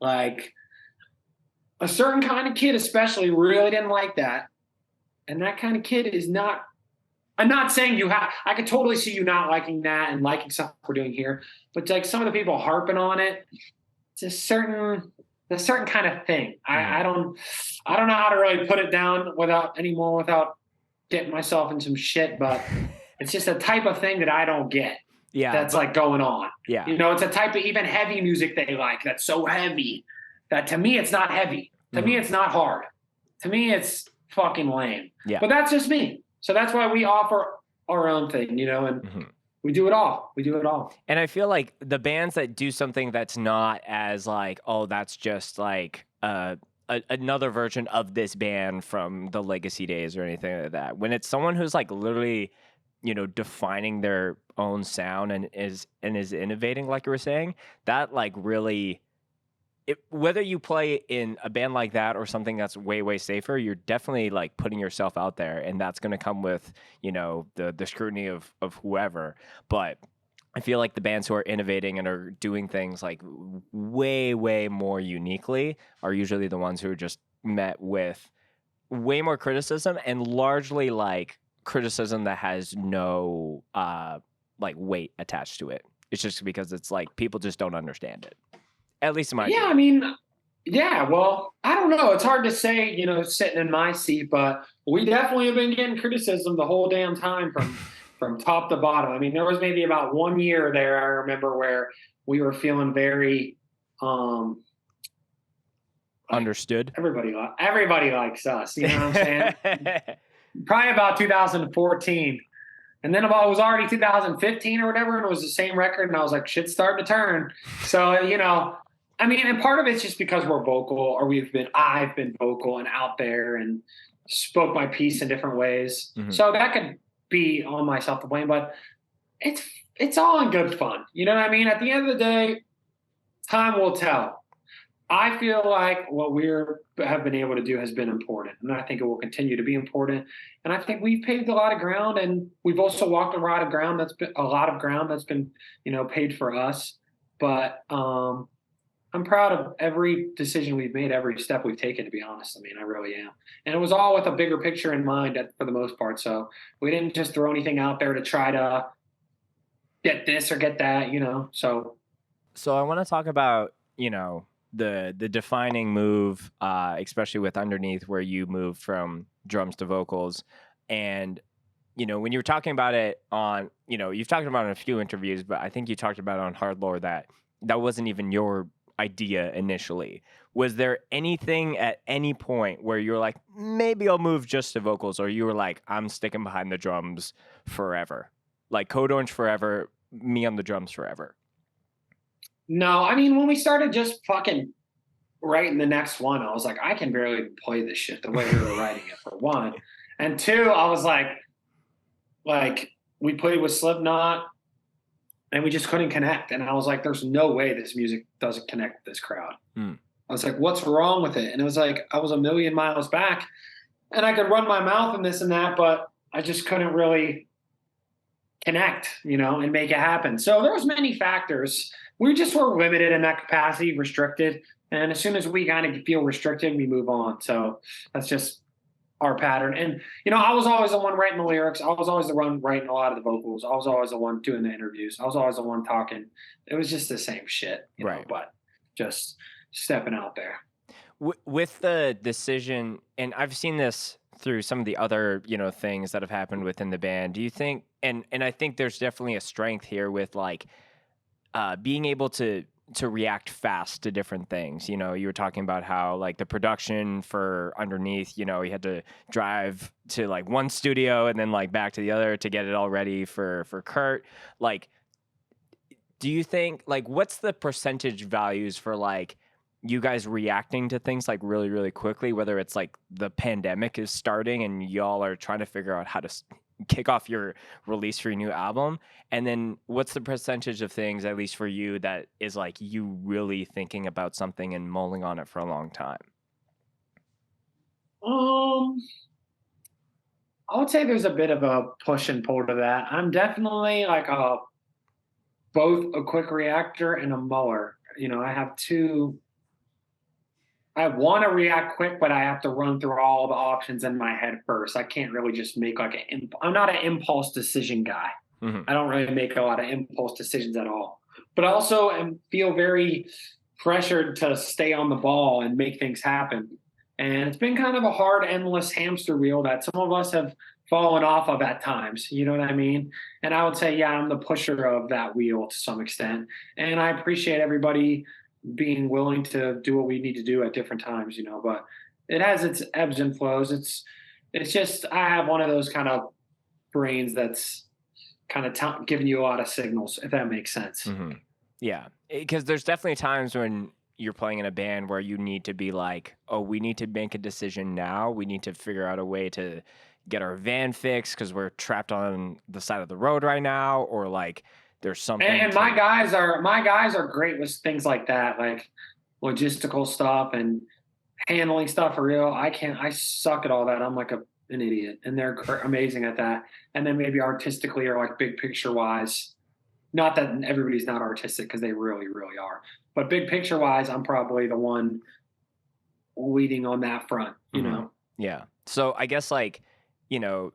Like, a certain kind of kid especially really didn't like that. And that kind of kid is not, I'm not saying I could totally see you not liking that and liking stuff we're doing here, but like some of the people harping on it, it's a certain kind of thing. I don't know how to really put it down without getting myself in some shit, but it's just a type of thing that I don't get. Yeah, that's like going on. Yeah, you know, it's a type of even heavy music they like that's so heavy that to me it's not heavy. To me it's not hard. To me it's fucking lame. Yeah, but that's just me. So that's why we offer our own thing, you know, and we do it all. We do it all. And I feel like the bands that do something that's not as like, oh, that's just like another version of this band from the Legacy days or anything like that. When it's someone who's like literally, you know, defining their own sound and is innovating, like you were saying, that like really, whether you play in a band like that or something that's way, way safer, you're definitely like putting yourself out there, and that's going to come with, you know, the scrutiny of whoever. But I feel like the bands who are innovating and are doing things like way, way more uniquely are usually the ones who are just met with way more criticism, and largely like criticism that has no like weight attached to it. It's just because it's like people just don't understand it. At least in my opinion. I mean, yeah, well, I don't know. It's hard to say, you know, sitting in my seat, but we definitely have been getting criticism the whole damn time from top to bottom. I mean, there was maybe about 1 year there, I remember, where we were feeling very um, like, Understood. everybody likes us. You know what I'm saying? Probably about 2014. And then it was already 2015 or whatever, and it was the same record. And I was like, shit's starting to turn. So, you know, I mean, and part of it's just because we're vocal, or I've been vocal and out there and spoke my piece in different ways. Mhm. So that could be on myself to blame, but it's all in good fun. You know what I mean? At the end of the day, time will tell. I feel like what have been able to do has been important, and I think it will continue to be important. And I think we've paved a lot of ground, and we've also walked a lot of ground that's been, you know, paid for us. But I'm proud of every decision we've made, every step we've taken. To be honest, I mean, I really am. And it was all with a bigger picture in mind for the most part. So we didn't just throw anything out there to try to get this or get that, you know. So I want to talk about, you know, the defining move, especially with Underneath, where you moved from drums to vocals. And, you know, when you were talking about it on, you know, you've talked about it in a few interviews, but I think you talked about it on Hard Lore that wasn't even your idea initially. Was there anything at any point where you were like, maybe I'll move just to vocals, or you were like, I'm sticking behind the drums forever? Like Code Orange forever, me on the drums forever. no, I mean, when we started just fucking writing the next one, I was like, I can barely play this shit the way we were writing it, for one. And two, I was like we played with Slipknot and we just couldn't connect. And I was like, there's no way this music doesn't connect with this crowd. Mm. I was like, what's wrong with it? And it was like, I was a million miles back and I could run my mouth and this and that, but I just couldn't really connect, you know, and make it happen. So there was many factors. We just were limited in that capacity, restricted. And as soon as we kind of feel restricted, we move on. So that's just our pattern. And, you know, I was always the one writing the lyrics. I was always the one writing a lot of the vocals. I was always the one doing the interviews. I was always the one talking. It was just the same shit, you know, but just stepping out there. With the decision, and I've seen this through some of the other, you know, things that have happened within the band. Do you think, and I think there's definitely a strength here with like being able to react fast to different things. You know, you were talking about how like the production for Underneath, you know, you had to drive to like one studio and then like back to the other to get it all ready for Kurt. Like, do you think, like, what's the percentage values for like you guys reacting to things like really, really quickly, whether it's like the pandemic is starting and y'all are trying to figure out how to kick off your release for your new album? And then what's the percentage of things, at least for you, that is like you really thinking about something and mulling on it for a long time? I would say there's a bit of a push and pull to that. I'm definitely like both a quick reactor and a muller. You know, I want to react quick, but I have to run through all the options in my head first. I can't really just make like I'm not an impulse decision guy. Mm-hmm. I don't really make a lot of impulse decisions at all. But I also feel very pressured to stay on the ball and make things happen. And it's been kind of a hard, endless hamster wheel that some of us have fallen off of at times. You know what I mean? And I would say, yeah, I'm the pusher of that wheel to some extent. And I appreciate everybody being willing to do what we need to do at different times, you know, but it has its ebbs and flows. It's just, I have one of those kind of brains that's kind of giving you a lot of signals, if that makes sense. Mm-hmm. Yeah. Because there's definitely times when you're playing in a band where you need to be like, oh, we need to make a decision now. We need to figure out a way to get our van fixed because we're trapped on the side of the road right now, or like, there's something. And my guys are great with things like that, like logistical stuff and handling stuff for real. I suck at all that. I'm like an idiot, and they're amazing at that. And then maybe artistically or like big picture wise, not that everybody's not artistic because they really, really are, but big picture wise, I'm probably the one leading on that front, you know? Yeah. So I guess like, you know,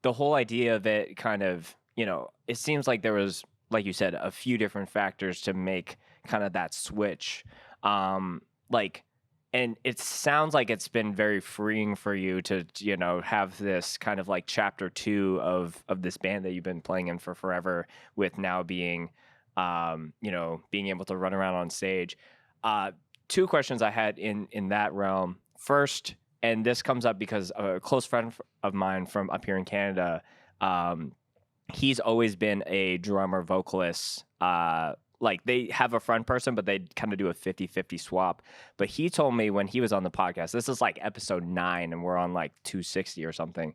the whole idea of it kind of, you know, it seems like there was, like you said, a few different factors to make kind of that switch. Like, and it sounds like it's been very freeing for you to, you know, have this kind of like chapter 2 of this band that you've been playing in for forever, with now being, you know, being able to run around on stage. Two questions I had in that realm. First, and this comes up because a close friend of mine from up here in Canada, he's always been a drummer vocalist. Like they have a front person, but they kind of do a 50-50 swap. But he told me when he was on the podcast, this is like episode 9 and we're on like 260 or something.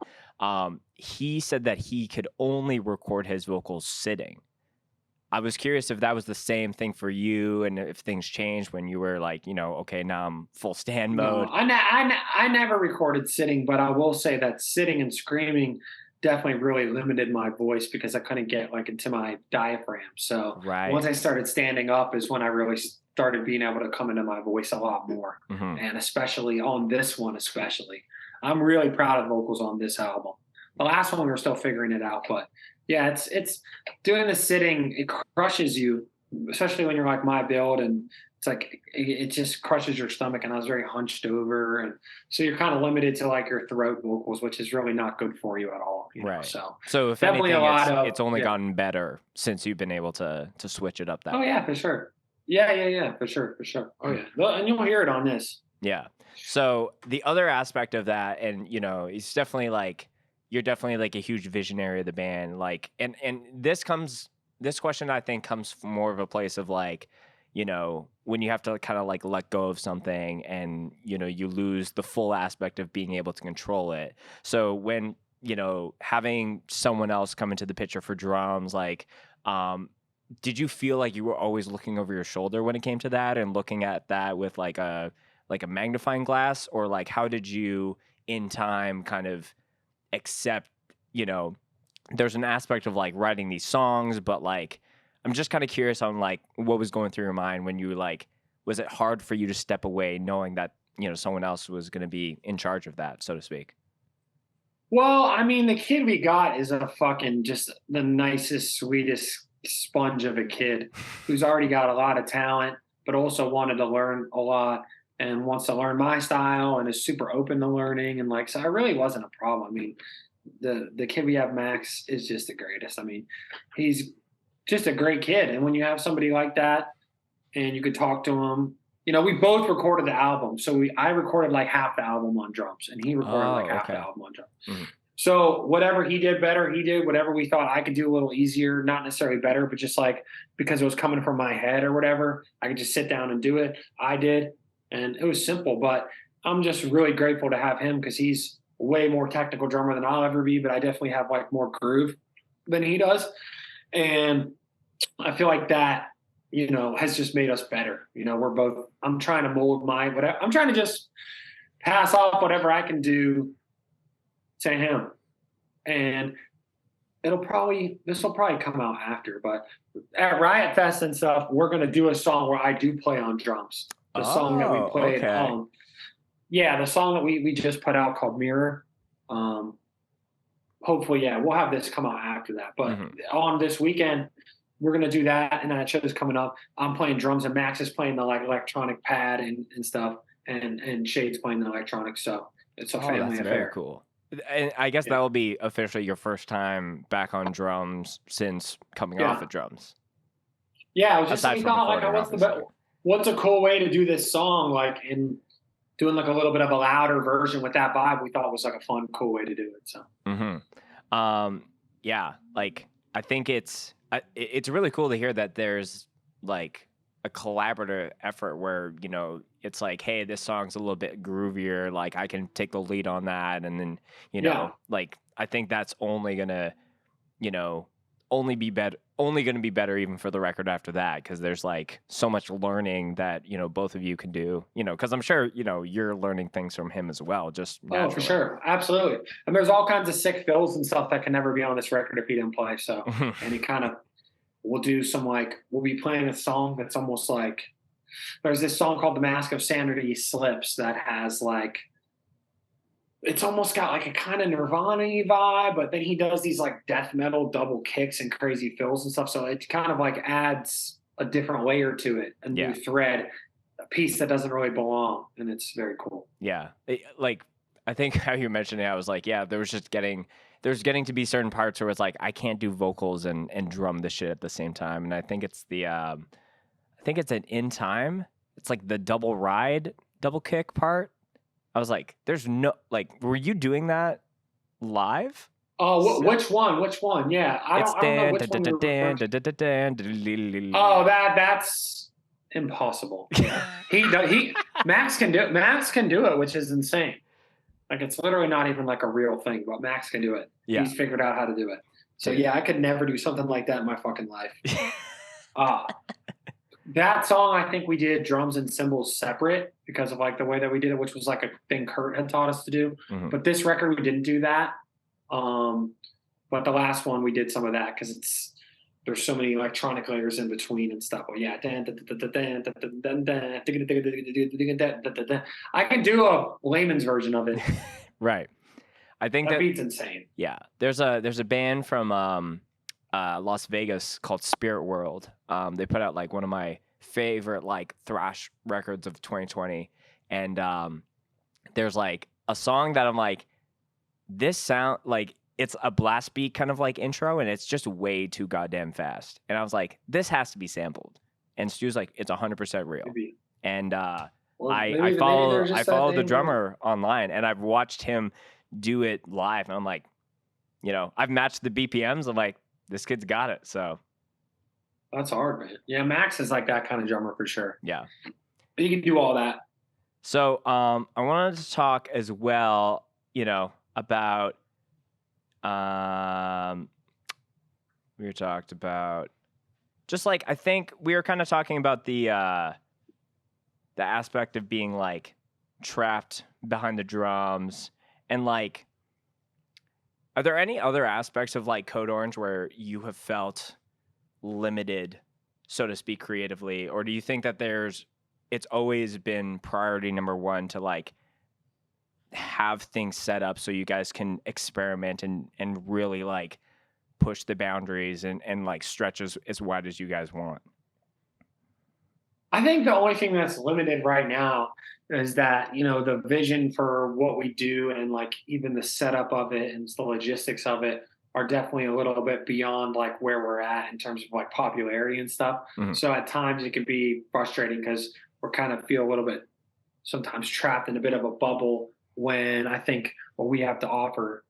He said that he could only record his vocals sitting. I was curious if that was the same thing for you and if things changed when you were like, okay, now I'm full stand mode. No, I never recorded sitting, but I will say that sitting and screaming definitely really limited my voice because I couldn't get like into my diaphragm. So once I started standing up is when I really started being able to come into my voice a lot more. And especially on this one, I'm really proud of the vocals on this album. The last one, we were still figuring it out, but yeah, it's doing the sitting. It crushes you, especially when you're like my build, and it's like it just crushes your stomach. And I was very hunched over, and so you're kind of limited to like your throat vocals, which is really not good for you at all. You know? So if definitely anything, it's only gotten better since you've been able to switch it up. That yeah, for sure. Yeah, for sure. Oh yeah, and you'll hear it on this. Yeah. So the other aspect of that, and it's definitely like. You're definitely like a huge visionary of the band. Like, and this question I think comes from more of a place of like, when you have to kind of like let go of something and, you lose the full aspect of being able to control it. So when, having someone else come into the picture for drums, like, did you feel like you were always looking over your shoulder when it came to that and looking at that with like a magnifying glass, or like, how did you in time kind of accept, there's an aspect of like writing these songs, but like I'm just kind of curious on like what was going through your mind when you like, was it hard for you to step away knowing that someone else was going to be in charge of that, so to speak? Well, I mean, the kid we got is a fucking just the nicest, sweetest sponge of a kid who's already got a lot of talent, but also wanted to learn a lot and wants to learn my style and is super open to learning. And like, so it really wasn't a problem. I mean, the kid we have, Max, is just the greatest. I mean, he's just a great kid. And when you have somebody like that and you could talk to him, we both recorded the album. So I recorded like half the album on drums and he recorded half the album on drums. Mm-hmm. So whatever he did better, he did. Whatever we thought I could do a little easier, not necessarily better, but just like because it was coming from my head or whatever, I could just sit down and do it. I did. And it was simple, but I'm just really grateful to have him because he's a way more technical drummer than I'll ever be, but I definitely have like more groove than he does. And I feel like that, has just made us better. We're both, I'm trying to mold I'm trying to just pass off whatever I can do to him. And this will probably come out after, but at Riot Fest and stuff, we're going to do a song where I do play on drums. The song that we played, the song that we just put out called Mirror. Hopefully, we'll have this come out after that. But on this weekend, we're gonna do that, and that show's coming up. I'm playing drums, and Max is playing the like electronic pad and stuff, and Shade's playing the electronics. So it's a family affair. Very cool. And I guess that will be officially your first time back on drums since coming off of drums. Yeah, I was just thinking, what's a cool way to do this song, like in doing like a little bit of a louder version with that vibe. We thought it was like a fun, cool way to do it. So, like I think it's really cool to hear that there's like a collaborative effort where it's like, hey, this song's a little bit groovier, like I can take the lead on that, and then like I think that's only gonna only going to be better even for the record after that, because there's like so much learning that both of you can do, because I'm sure you're learning things from him as well, just naturally. Oh, for sure, absolutely. And there's all kinds of sick fills and stuff that can never be on this record if he didn't play. So and he kind of will do some we'll be playing a song that's almost like, there's this song called The Mask of Sanity Slips that has like, it's almost got like a kind of Nirvana-y vibe, but then he does these like death metal double kicks and crazy fills and stuff. So it kind of like adds a different layer to it, a new thread, a piece that doesn't really belong. And it's very cool. Yeah. Like, I think how you mentioned it, I was like, there's getting to be certain parts where it's like, I can't do vocals and drum this shit at the same time. And I think it's an In Time it's like the double ride, double kick part. I was like, there's no, like, were you doing that live? Oh, which one? Which one? Yeah, I don't know which one you're referring to. Oh, that's impossible. Max can do it. Max can do it, which is insane. Like, it's literally not even like a real thing, but Max can do it. Yeah. He's figured out how to do it. So yeah, I could never do something like that in my fucking life. That song, I think we did drums and cymbals separate because of like the way that we did it, which was like a thing Kurt had taught us to do. Mhm. But this record, we didn't do that. But the last one, we did some of that because there's so many electronic layers in between and stuff. But yeah, I can do a layman's version of it. Right. I think that beat's insane. Yeah, there's a band from Las Vegas called Spirit World. They put out like one of my favorite like thrash records of 2020, and there's like a song that I'm like, this sound like it's a blast beat kind of like intro, and it's just way too goddamn fast. And I was like, this has to be sampled. And Stu's like, it's 100% real. Maybe. And I follow the drummer online, and I've watched him do it live, and I'm like, I've matched the BPMs. I'm like, this kid's got it. So that's hard, man. Yeah, Max is like that kind of drummer for sure. Yeah, he can do all that. So I wanted to talk as well, about we talked about just like, I think we were kind of talking about the aspect of being like trapped behind the drums, and like, are there any other aspects of like Code Orange where you have felt limited, so to speak, creatively? Or do you think that it's always been priority number one to like have things set up so you guys can experiment and really like push the boundaries and like stretch as wide as you guys want? I think the only thing that's limited right now is that, the vision for what we do and like even the setup of it and the logistics of it are definitely a little bit beyond like where we're at in terms of like popularity and stuff. Mm-hmm. So at times it can be frustrating because we're kind of feel a little bit sometimes trapped in a bit of a bubble when I think what we have to offer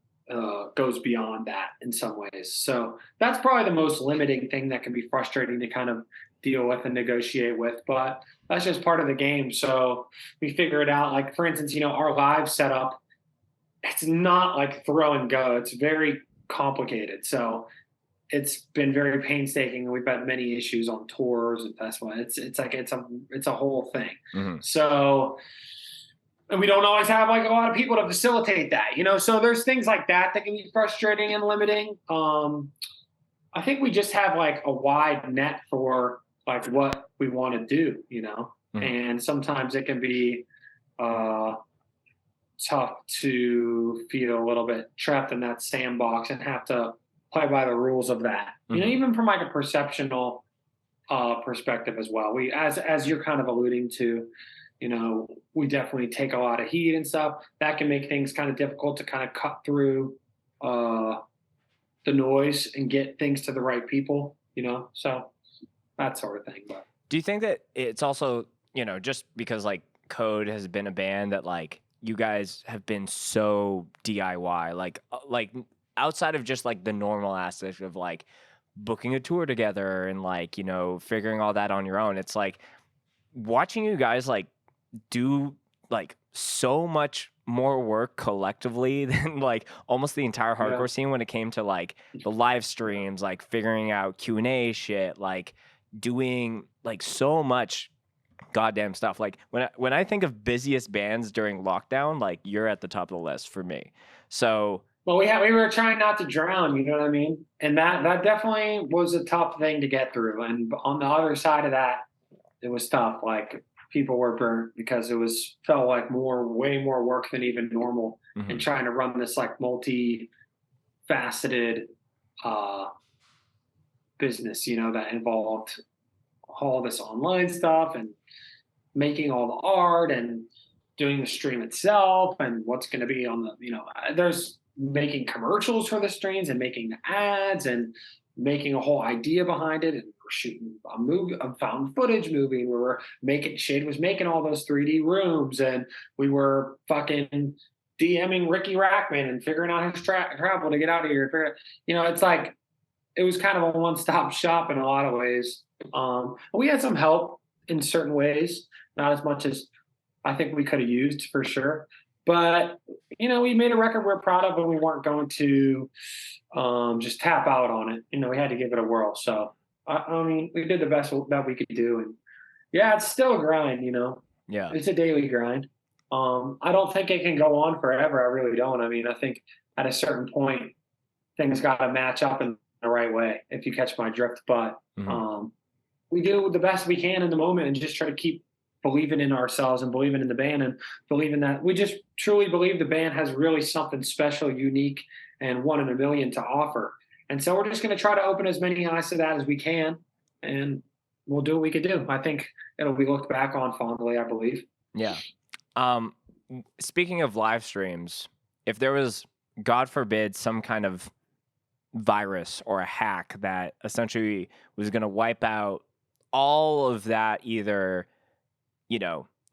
goes beyond that in some ways. So that's probably the most limiting thing that can be frustrating to kind of deal with and negotiate with, but that's just part of the game. So we figure it out. Like, for instance, our live setup, it's not like throw and go. It's very complicated. So it's been very painstaking. We've had many issues on tours and festivals. It's a whole thing. Mm-hmm. So, and we don't always have like a lot of people to facilitate that, so there's things like that can be frustrating and limiting. I think we just have like a wide net for like what we want to do, mm-hmm. and sometimes it can be tough to feel a little bit trapped in that sandbox and have to play by the rules of that, mm-hmm. Even from like a perceptional perspective as well. We, as you're kind of alluding to, we definitely take a lot of heat and stuff. That can make things kind of difficult to kind of cut through the noise and get things to the right people, so that sort of thing. But do you think that it's also, just because like Code has been a band that like you guys have been so DIY, like outside of just like the normal aspect of like booking a tour together and like, figuring all that on your own, it's like watching you guys like do like so much more work collectively than like almost the entire hardcore scene when it came to like the live streams, like figuring out Q&A shit, like doing like so much goddamn stuff. Like when I think of busiest bands during lockdown, like you're at the top of the list for me. So well, we were trying not to drown, you know what I mean? And that definitely was a tough thing to get through. And on the other side of that, it was tough. Like, people were burnt because it felt like way more work than even normal, mm-hmm. and trying to run this like multi-faceted business, that involved all this online stuff and making all the art and doing the stream itself and what's going to be on the, there's making commercials for the streams and making the ads and making a whole idea behind it and were shooting a found footage movie, and we were making Shade was making all those 3D rooms, and we were fucking DMing Ricky Rackman and figuring out his travel to get out of here. It's like it was kind of a one-stop shop in a lot of ways. We had some help in certain ways, not as much as I think we could have used for sure. But we made a record we're proud of, and we weren't going to just tap out on it. We had to give it a whirl. So I mean, we did the best that we could do, and yeah, it's still a grind. Yeah, it's a daily grind. I don't think it can go on forever. I really don't. I mean, I think at a certain point, things got to match up in the right way, if you catch my drift. But we do the best we can in the moment and just try to keep believing in ourselves and believing in the band and believing that we just truly believe the band has really something special, unique, and one in a million to offer. And so we're just going to try to open as many eyes to that as we can, and we'll do what we could do. I think it'll be looked back on fondly, I believe. Yeah. Speaking of live streams, if there was, God forbid, some kind of virus or a hack that essentially was going to wipe out all of that, either,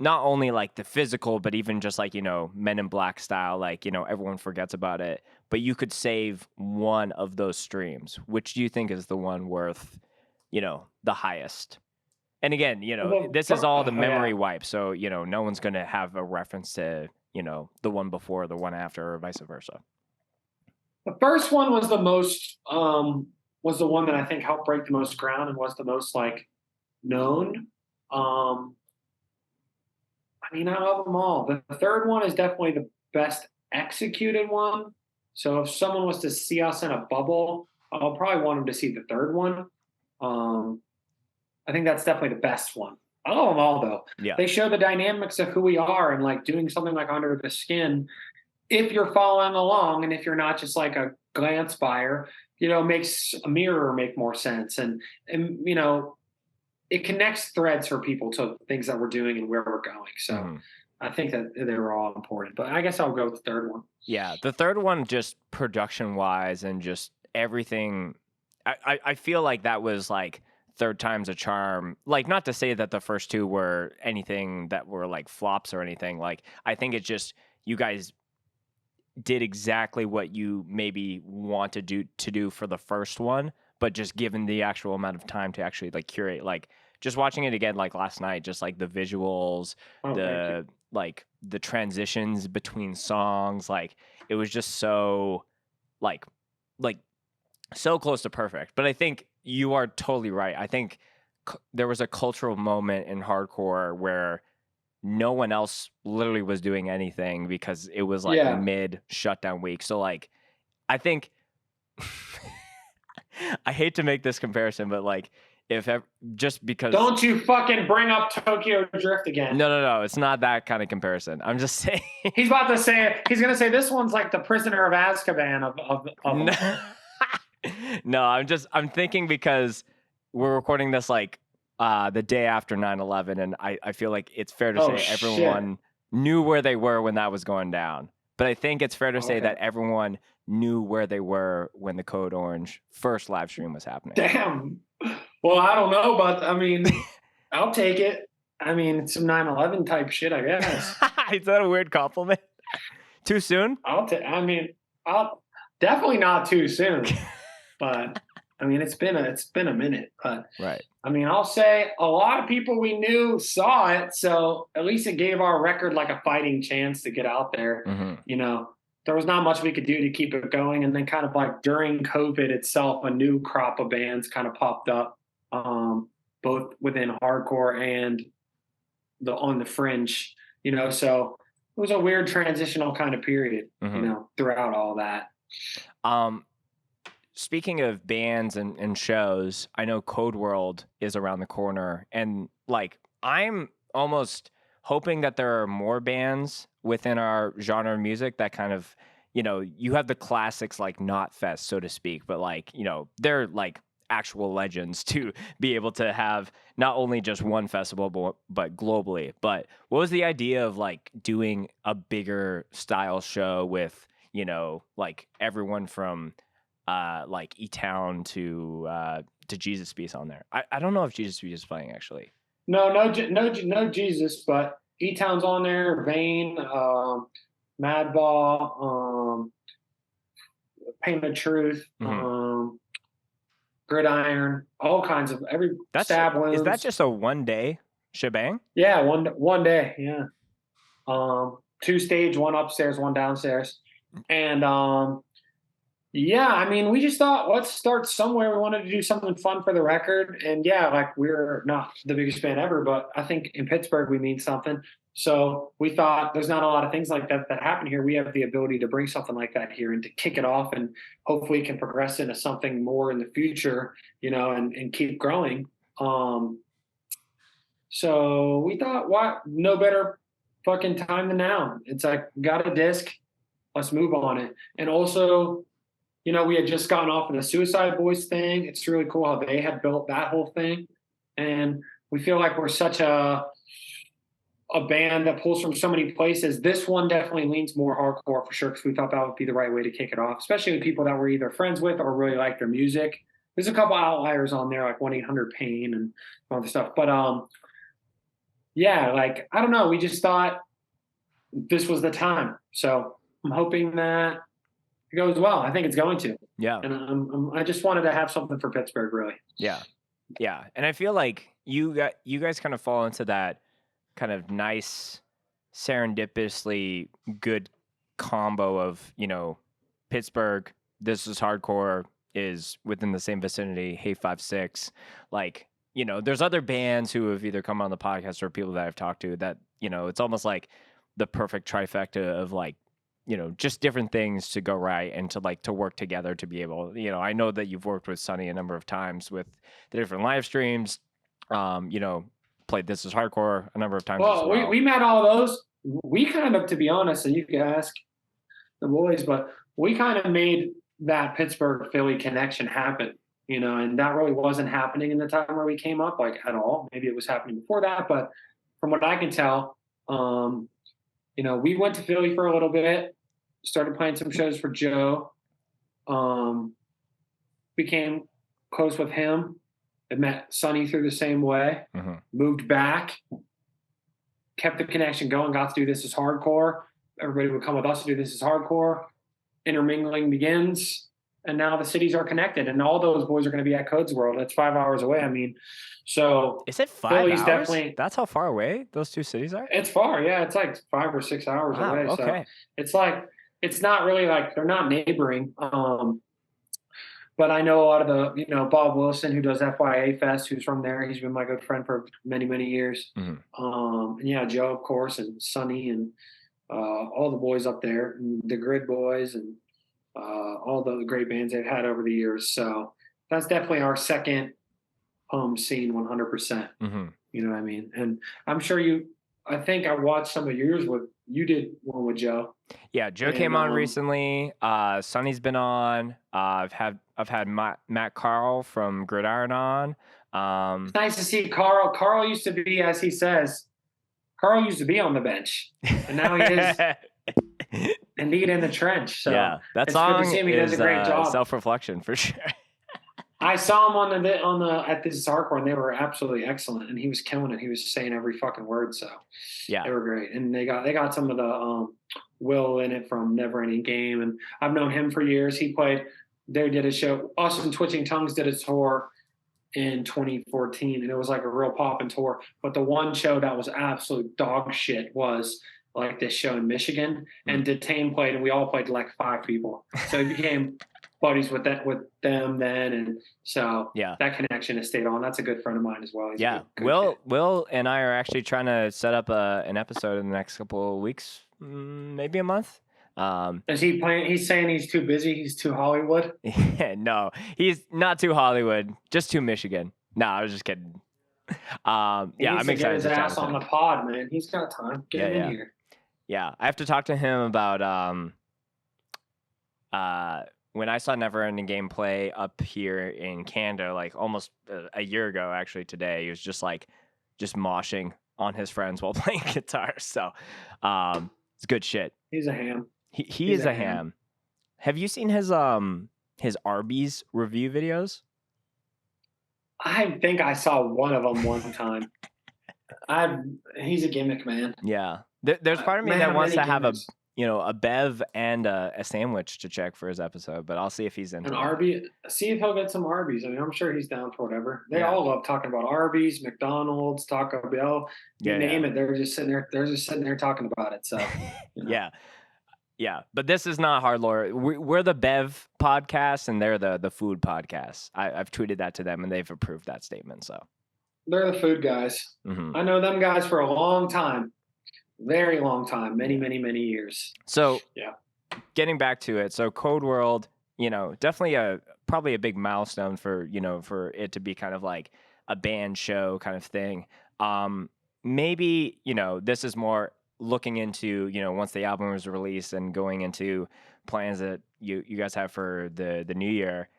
not only like the physical, but even just like, Men in Black style, like, everyone forgets about it, but you could save one of those streams, which do you think is the one worth, the highest? And again, this is all the memory wipe. So, no one's going to have a reference to, the one before, the one after, or vice versa. The first one was the most, was the one that I think helped break the most ground and was the most like known. I mean, I love them all. The third one is definitely the best executed one. So if someone was to see us in a bubble, I'll probably want them to see the third one. I think that's definitely the best one. I love them all, though. Yeah. They show the dynamics of who we are, and like doing something like Under the Skin, if you're following along and if you're not just like a glance buyer, makes a mirror make more sense. And it connects threads for people to things that we're doing and where we're going. So I think that they were all important, but I guess I'll go with the third one. Yeah. The third one, just production wise and just everything. I feel like that was like third time's a charm. Like, not to say that the first two were anything that were like flops or anything. Like, I think it's just, you guys did exactly what you maybe wanted to do for the first one, but just given the actual amount of time to actually like curate, like just watching it again, like last night, just like the visuals, the transitions between songs, like it was just so like so close to perfect. But I think you are totally right. I think there was a cultural moment in hardcore where no one else literally was doing anything because it was like mid shutdown week. So like, I think I hate to make this comparison, but like just because. Don't you fucking bring up Tokyo Drift again. No. It's not that kind of comparison. I'm just saying. He's about to say it. He's going to say this one's like the Prisoner of Azkaban of No, I'm thinking because we're recording this like the day after 9/11, and I feel like it's fair to say everyone knew where they were when that was going down. But I think it's fair to say that everyone knew where they were when the Code Orange first live stream was happening. Damn. Well, I don't know, but I mean, I'll take it. I mean, it's some 9/11 type shit, I guess. Is that a weird compliment? Too soon? I'll definitely not too soon. But I mean, it's been a minute. But right. I mean, I'll say a lot of people we knew saw it, so at least it gave our record like a fighting chance to get out there. There was not much we could do to keep it going, and then kind of like during COVID itself, a new crop of bands kind of popped up, both within hardcore and on the fringe. So it was a weird transitional kind of period. Throughout all that. Speaking of bands and shows, I know Code World is around the corner, and like I'm almost hoping that there are more bands within our genre of music that kind of, you have the classics like Knotfest, so to speak, but like, they're like actual legends to be able to have not only just one festival, but globally. But what was the idea of like doing a bigger style show with, like everyone from like E-Town to Jesus Piece on there. I don't know if Jesus Piece is playing actually. No Jesus, but E Town's on there. Vane, Madball, Pain of Truth, Gridiron, all kinds of Stab Wounds. Is that just a 1 day shebang? Yeah, one day. Yeah. 2 stage, 1 upstairs, 1 downstairs, and yeah, I mean, we just thought, let's start somewhere. We wanted to do something fun for the record. And yeah, like, we're not the biggest band ever, but I think in Pittsburgh we mean something. So we thought there's not a lot of things like that happen here. We have the ability to bring something like that here and to kick it off, and hopefully it can progress into something more in the future, and keep growing. So we thought, what? No better fucking time than now. It's like, got a disc, let's move on it. And also, we had just gotten off of the Suicide Boys thing. It's really cool how they had built that whole thing. And we feel like we're such a band that pulls from so many places. This one definitely leans more hardcore for sure, because we thought that would be the right way to kick it off, especially with people that we're either friends with or really like their music. There's a couple outliers on there, like 1-800-PAIN and other stuff. But yeah, like, I don't know. We just thought this was the time. So I'm hoping that it goes well. I think it's going to. Yeah. And I just wanted to have something for Pittsburgh, really. Yeah. Yeah. And I feel like you guys kind of fall into that kind of nice, serendipitously good combo of, Pittsburgh, This Is Hardcore is within the same vicinity, Hey 5-6. Like, there's other bands who have either come on the podcast or people that I've talked to that, it's almost like the perfect trifecta of like, just different things to go right and to work together to be able, I know that you've worked with Sonny a number of times with the different live streams, played This Is Hardcore a number of times as well. We met all those. We kind of, to be honest, and you can ask the boys, but we kind of made that Pittsburgh Philly connection happen, and that really wasn't happening in the time where we came up, like, at all. Maybe it was happening before that, but from what I can tell, we went to Philly for a little bit, started playing some shows for Joe, became close with him. I met Sonny through the same way, moved back, kept the connection going, got to do This Is Hardcore. Everybody would come with us to do This Is Hardcore. Intermingling begins, and now the cities are connected, and all those boys are going to be at Codes World. It's 5 hours away. I mean, so is it 5 Philly's hours? Definitely, that's how far away those two cities are? It's far, yeah. It's like 5 or 6 hours away. Okay. So it's like, it's not really like, they're not neighboring. But I know a lot of the, Bob Wilson, who does FYA Fest, who's from there. He's been my good friend for many, many years. And yeah, Joe, of course, and Sonny, and all the boys up there, and the Grid Boys, and all the great bands they've had over the years. So that's definitely our second home scene, 100%. You know what I mean? And I'm sure I think I watched some of yours you did one with Joe. Yeah, Joe came on recently. Sonny's been on. I've had Matt Carl from Gridiron on. It's nice to see Carl. Carl used to be, as he says, on the bench, and now he is indeed in the trench. So yeah, that song he does a great job. Self-reflection for sure. I saw him at This Is Hardcore, and they were absolutely excellent, and he was killing it. He was saying every fucking word, so yeah, they were great. And they got some of the Will in it from Never Ending Game, and I've known him for years. They did a show. Us and Twitching Tongues did a tour in 2014, and it was like a real poppin' tour. But the one show that was absolute dog shit was like this show in Michigan, and Detain played, and we all played like 5 people. So he became buddies with them then, and so yeah, that connection has stayed on. That's a good friend of mine as well. He's good Will and I are actually trying to set up an episode in the next couple of weeks, maybe a month. Is he playing? He's saying he's too busy. He's too Hollywood. No, he's not too Hollywood. Just too Michigan. No, I was just kidding. Yeah, I'm excited. Get his ass on the pod, man. He's got time. Get him in here. Yeah, I have to talk to him about when I saw Never Ending Game play up here in Canada, like almost a year ago, actually today. He was just moshing on his friends while playing guitar. So it's good shit. He's a ham. He is a ham. Have you seen his his Arby's review videos? I think I saw one of them one time. He's a gimmick, man. Yeah. There's part of me that Man, wants many to have gimmicks. a Bev and a sandwich to check for his episode, but I'll see if he's into An that. Arby's. See if he'll get some Arby's. I mean, I'm sure he's down for whatever. They Yeah. all love talking about Arby's, McDonald's, Taco Bell. You Yeah, name it, they're just sitting there. They're just sitting there talking about it. So, Yeah. Yeah. But this is not hard lore. We're the Bev podcast and they're the food podcast. I've tweeted that to them and they've approved that statement. So they're the food guys. Mhm. I know them guys for a long time, very long time, many, many, many years. So yeah, getting back to it. So Code World, definitely probably a big milestone for it to be kind of like a band show kind of thing. Maybe, this is more looking into, once the album was released and going into plans that you guys have for the new year.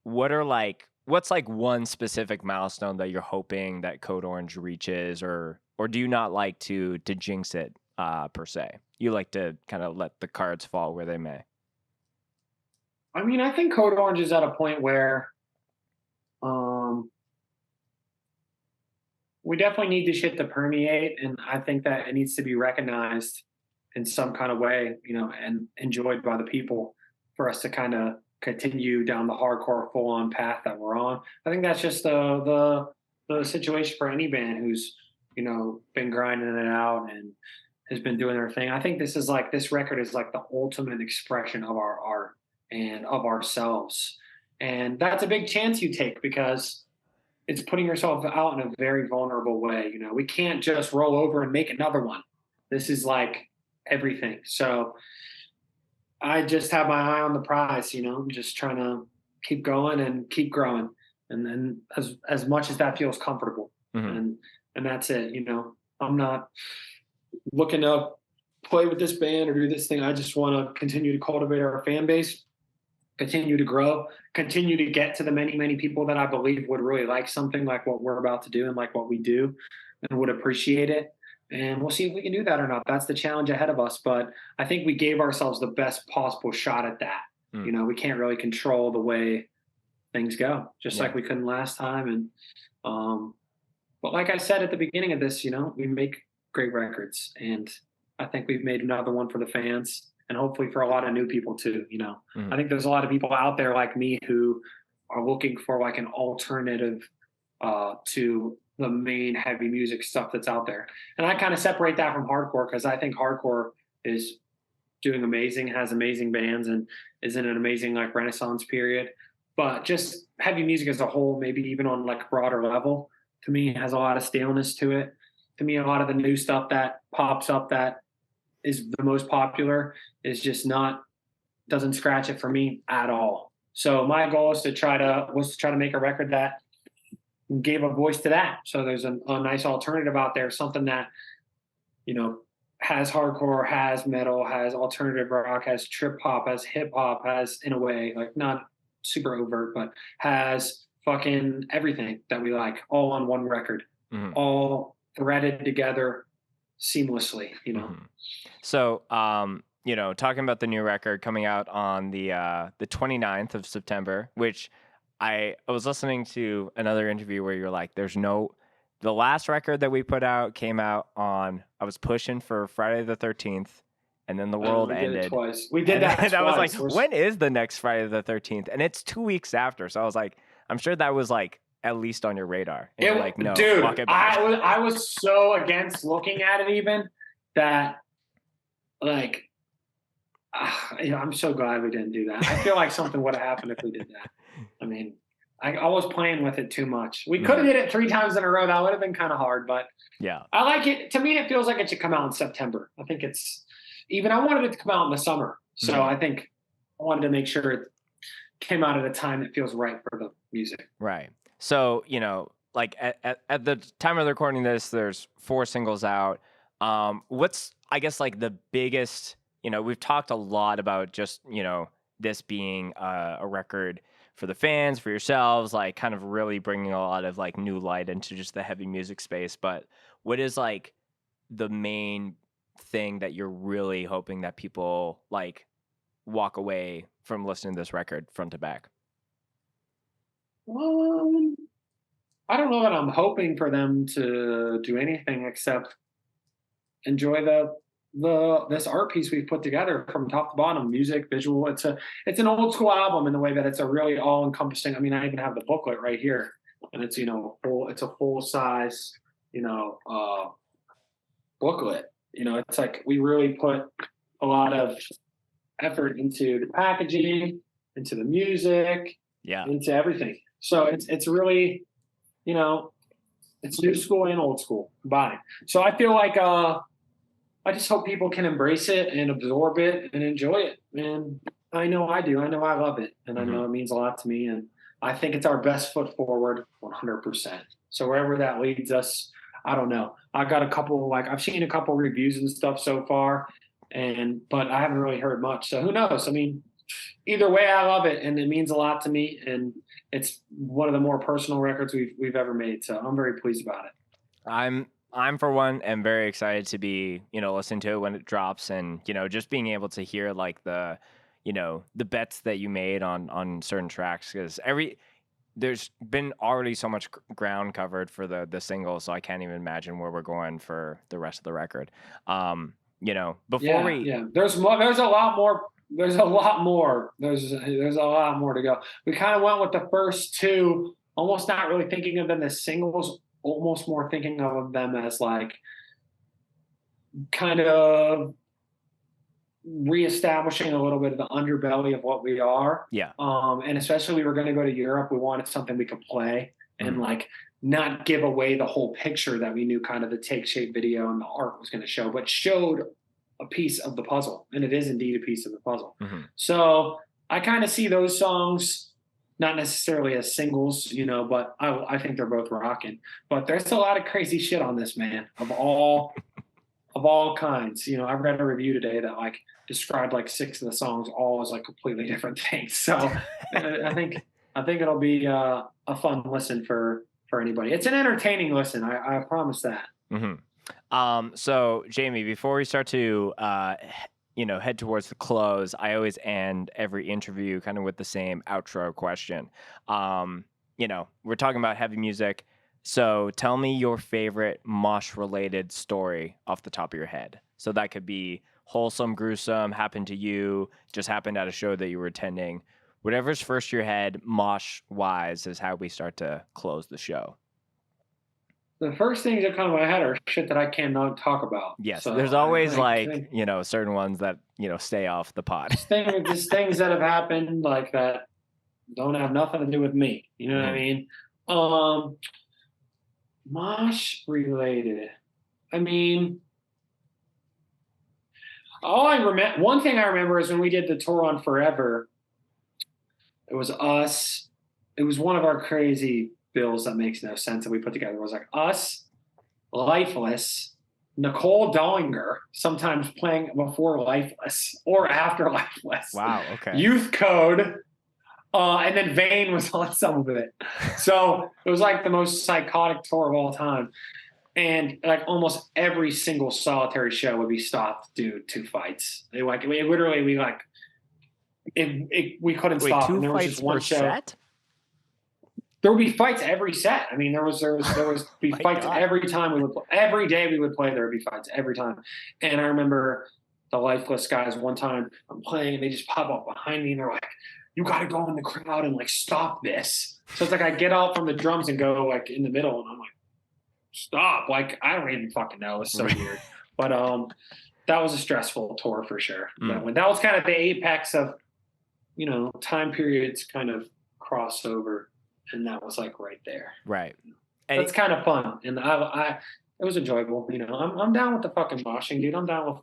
What's like one specific milestone that you're hoping that Code Orange reaches, or do you not like to jinx it per se? You like to kind of let the cards fall where they may. I mean, I think Code Orange is at a point where we definitely need this shit to permeate, and I think that it needs to be recognized in some kind of way, and enjoyed by the people for us to kind of continue down the hardcore full-on path that we're on. I think that's just the situation for any band who's been grinding it out and has been doing their thing. I think this record is like the ultimate expression of our art and of ourselves, and that's a big chance you take because it's putting yourself out in a very vulnerable way. We can't just roll over and make another one. This is like everything. So I just have my eye on the prize, I'm just trying to keep going and keep growing. And then as much as that feels comfortable. Mhm. And that's it. I'm not looking to play with this band or do this thing. I just want to continue to cultivate our fan base, continue to grow, continue to get to the many, many people that I believe would really like something like what we're about to do and like what we do and would appreciate it. And we'll see if we can do that or not. That's the challenge ahead of us. But I think we gave ourselves the best possible shot at that. We can't really control the way things go, just like we couldn't last time. And but like I said at the beginning of this, we make great records. And I think we've made another one for the fans and hopefully for a lot of new people too. I think there's a lot of people out there like me who are looking for like an alternative to the main heavy music stuff that's out there. And I kind of separate that from hardcore because I think hardcore is doing amazing, has amazing bands, and is in an amazing like renaissance period. But just heavy music as a whole, maybe even on like a broader level, to me has a lot of staleness to it. To me, a lot of the new stuff that pops up that is the most popular is just doesn't scratch it for me at all. So my goal was to try to make a record that gave a voice to that. So there's a nice alternative out there, something that, has hardcore, has metal, has alternative rock, has trip hop, has hip hop, has in a way, like not super overt, but has fucking everything that we like all on one record, all threaded together seamlessly, So, talking about the new record coming out on the 29th of September, which I was listening to another interview where you're like, the last record that we put out came out on, I was pushing for Friday the 13th, and then the world ended. Twice. We did that twice. I was like, when is the next Friday the 13th? And it's 2 weeks after. So I was like, I'm sure that was like at least on your radar. And you're like, no, dude, walk it back. I was so against looking at it even that like, I'm so glad we didn't do that. I feel like something would have happened if we did that. I mean, I was playing with it too much. We could have did it 3 times in a row. That would have been kind of hard, but yeah, I like it. To me, it feels like it should come out in September. I think I wanted it to come out in the summer. So I think I wanted to make sure it came out at a time that feels right for the music. Right. So, like at the time of recording this, there's 4 singles out. What's, I guess, like the biggest, we've talked a lot about just, this being a record for the fans, for yourselves, like kind of really bringing a lot of like new light into just the heavy music space. But what is like the main thing that you're really hoping that people like walk away from listening to this record front to back? Um, I don't know that I'm hoping for them to do anything except enjoy the this art piece we've put together from top to bottom, music, visual. It's an old school album in the way that it's a really all encompassing. I mean, I even have the booklet right here, and it's it's a full size you know booklet. It's like we really put a lot of effort into the packaging, into the music, Yeah. into everything. So it's really you know it's new school and old school combined. So I feel like I just hope people can embrace it and absorb it and enjoy it. And I know I do. I know I love it, and I know it means a lot to me. And I think it's our best foot forward, 100%. So wherever that leads us, I don't know. I got a couple I've seen a couple reviews and stuff so far, but I haven't really heard much. So who knows? I mean, either way, I love it, and it means a lot to me. And it's one of the more personal records we've ever made. So I'm very pleased about it. I'm for one am very excited to be, listening to it when it drops, and, just being able to hear like the bets that you made on certain tracks, because there's been already so much ground covered for the single, so I can't even imagine where we're going for the rest of the record. There's more. There's a lot more. There's a lot more. There's a lot more to go. We kind of went with the first two, almost not really thinking of them as singles, almost more thinking of them as like kind of reestablishing a little bit of the underbelly of what we are. Yeah. And especially we were going to go to Europe. We wanted something we could play and like not give away the whole picture that we knew kind of the Take Shape video and the art was going to show, but showed a piece of the puzzle. And it is indeed a piece of the puzzle. So I kind of see those songs not necessarily as singles, but I think they're both rocking. But there's a lot of crazy shit on this, man, of all kinds. I read a review today that like described like 6 of the songs all as like completely different things. So I think it'll be a fun listen for anybody. It's an entertaining listen. I promise that. So Jami, before we start to head towards the close, I always end every interview kind of with the same outro question. We're talking about heavy music. So tell me your favorite Mosh related story off the top of your head. So that could be wholesome, gruesome, happened to you, just happened at a show that you were attending. Whatever's first to your head, Mosh wise, is how we start to close the show. The first things that come to my head are shit that I cannot talk about. Yes, so there's always certain ones that, stay off the pod. Just things that have happened like that don't have nothing to do with me. You know what I mean? Mosh related. I mean, one thing I remember is when we did the tour on Forever, it was us. It was one of our crazy bills that makes no sense that we put together. It was like us, Lifeless, Nicole Dollinger, sometimes playing before Lifeless or after Lifeless. Wow, okay. Youth Code, and then Vane was on some of it. So it was like the most psychotic tour of all time. And like almost every single solitary show would be stopped due to fights. We couldn't stop. 2 and there was fights just one per show. set? There would be fights every set. I mean, there was fights God. every time we would play. Every day we would play, there would be fights every time. And I remember the Lifeless guys one time I'm playing and they just pop up behind me and they're like, "You got to go in the crowd and like stop this." So it's like I get out from the drums and go like in the middle and I'm like, "Stop!" Like I don't even fucking know. It's so weird. But that was a stressful tour for sure. But that was kind of the apex of time periods kind of crossover. And that was like right there. Right. And it's kind of fun. And it was enjoyable. I'm down with the fucking moshing, dude. I'm down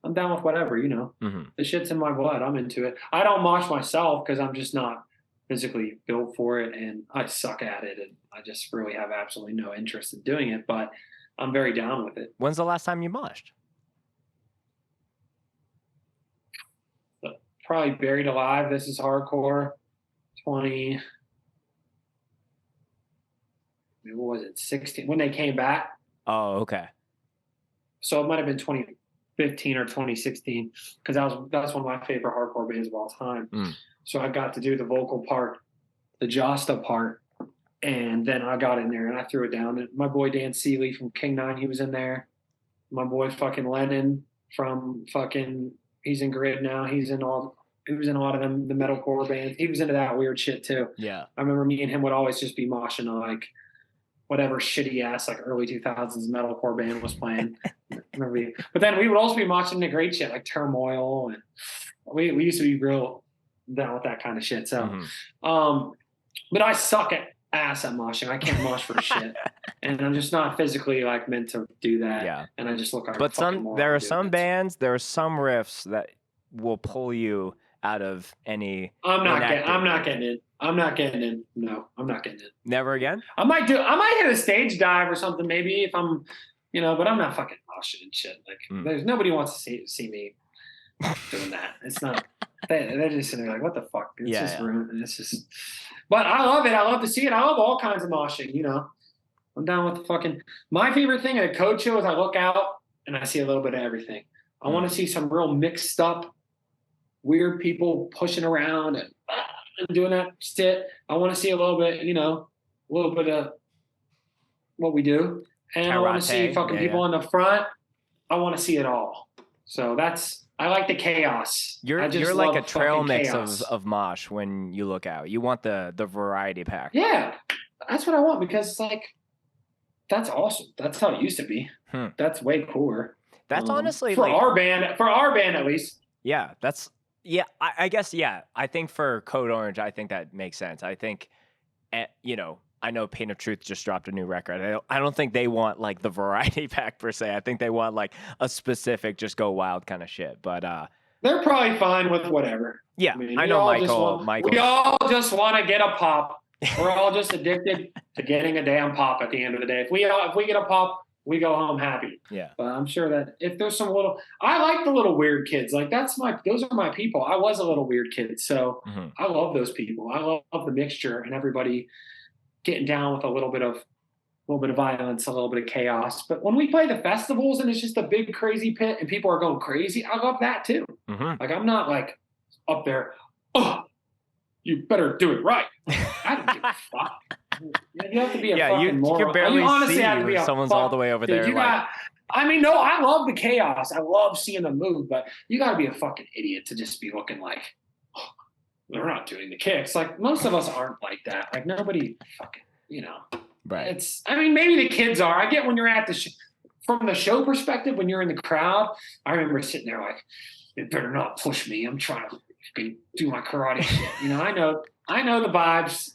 with whatever, The shit's in my blood. I'm into it. I don't mosh myself because I'm just not physically built for it and I suck at it. And I just really have absolutely no interest in doing it, but I'm very down with it. When's the last time you moshed? Probably Buried Alive. This is Hardcore. 20. What was it, 16? When they came back. Oh, okay. So it might have been 20. 2015 or 2016 because that's one of my favorite hardcore bands of all time. So I got to do the vocal part, the Josta part, and then I got in there and I threw it down. And my boy Dan Seeley from King 9, he was in there. My boy fucking Lennon from fucking, he's in Grid now. He was in a lot of them, the metalcore bands. He was into that weird shit too. Yeah. I remember me and him would always just be moshing to like whatever shitty ass like early 2000s metalcore band was playing. But then we would also be moshing to great shit like Turmoil, and we used to be real down with that kind of shit. So, but I suck at ass at moshing. I can't mosh for shit, and I'm just not physically like meant to do that. Yeah. And I just look like. But there are some riffs that will pull you out of any. I'm not getting it. I'm not getting in. No, I'm not getting it. Never again? I might hit a stage dive or something maybe if I'm, but I'm not fucking moshing and shit. Like there's nobody wants to see me doing that. It's not, they're just sitting there like, what the fuck? It's ruined. And it's just, but I love it. I love to see it. I love all kinds of moshing, I'm down with the fucking, my favorite thing at a code show is I look out and I see a little bit of everything. I want to see some real mixed up, weird people pushing around and doing that shit. I want to see a little bit, a little bit of what we do. And I want to see fucking people in the front. I want to see it all. So I like the chaos. You're like a trail mix of mosh when you look out. You want the variety pack. Yeah, that's what I want because it's like, that's awesome. That's how it used to be. That's way cooler. That's honestly for our band at least. Yeah, I guess, yeah. I think for Code Orange, I think that makes sense. I think, I know Pain of Truth just dropped a new record. I don't think they want like the variety pack per se. I think they want like a specific, just go wild kind of shit. But they're probably fine with whatever. Yeah, I know Michael. We all just want to get a pop. We're all just addicted to getting a damn pop at the end of the day. If we get a pop, we go home happy. Yeah. But I'm sure that if there's some I like the little weird kids. Like those are my people. I was a little weird kid. So I love those people. I love the mixture and everybody getting down with a little bit of violence, a little bit of chaos. But when we play the festivals and it's just a big crazy pit and people are going crazy, I love that too. Like I'm not like up there, oh, you better do it right. I don't give a fuck. You have to be a fucking moron. You can barely honestly see have to be someone's all the way over there. No, I love the chaos. I love seeing them move, but you got to be a fucking idiot to just be looking like, oh, they're not doing the kicks. Like most of us aren't like that. Like nobody fucking, Right. Maybe the kids are. I get when you're at from the show perspective, when you're in the crowd, I remember sitting there like, they better not push me. I'm trying to do my karate shit. I know the vibes.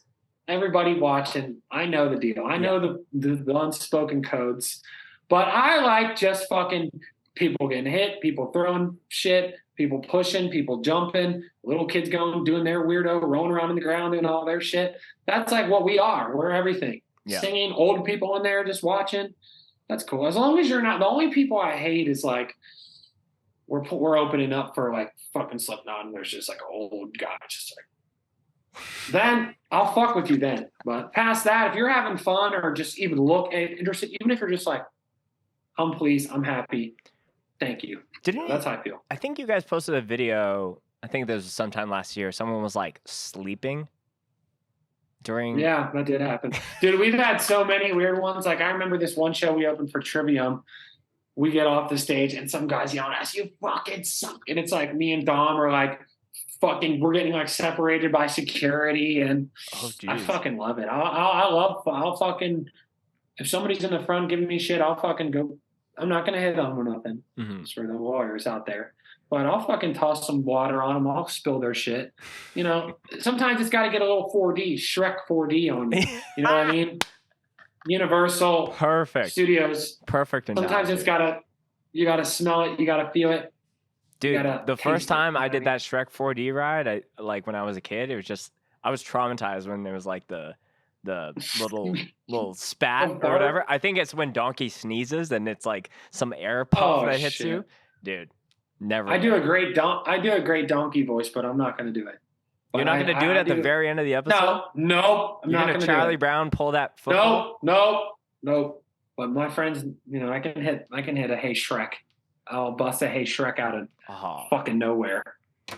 Everybody watching, I know the deal. I know the unspoken codes. But I like just fucking people getting hit, people throwing shit, people pushing, people jumping, little kids doing their weirdo, rolling around in the ground and all their shit. That's like what we are. We're everything. Yeah. Singing, old people in there just watching. That's cool. As long as you're not, the only people I hate is like, we're opening up for like fucking Slipknot and there's just like an old guy just like, then I'll fuck with you then. But past that, if you're having fun or just even look interested, even if you're just like, I'm pleased, I'm happy, thank you. That's how I feel. I think you guys posted a video, I think this was sometime last year, someone was like sleeping during. Yeah, that did happen. Dude, we've had so many weird ones. Like I remember this one show we opened for Trivium. We get off the stage and some guy's yelling at us, you fucking suck. And it's like me and Dom are like, we're getting like separated by security and I fucking love it. I'll fucking, if somebody's in the front giving me shit, I'll fucking go. I'm not going to hit them or nothing. It's for the lawyers out there, but I'll fucking toss some water on them. I'll spill their shit. Sometimes it's got to get a little 4D, Shrek 4D on you. You know what I mean? Universal Perfect Studios. Perfect. Sometimes you got to smell it. You got to feel it. Dude, the first time I did that Shrek 4D ride, when I was a kid, it was just, I was traumatized when there was like the little spat or whatever. I think it's when Donkey sneezes and it's like some air puff that hits you. Dude, never. I do a great donkey voice, but I'm not going to do it. You're not going to do it at the very end of the episode? No. You're not going to Charlie Brown pull that football? No. But my friends, I can hit a hey Shrek. I'll bust a Hey Shrek out of Oh. fucking nowhere,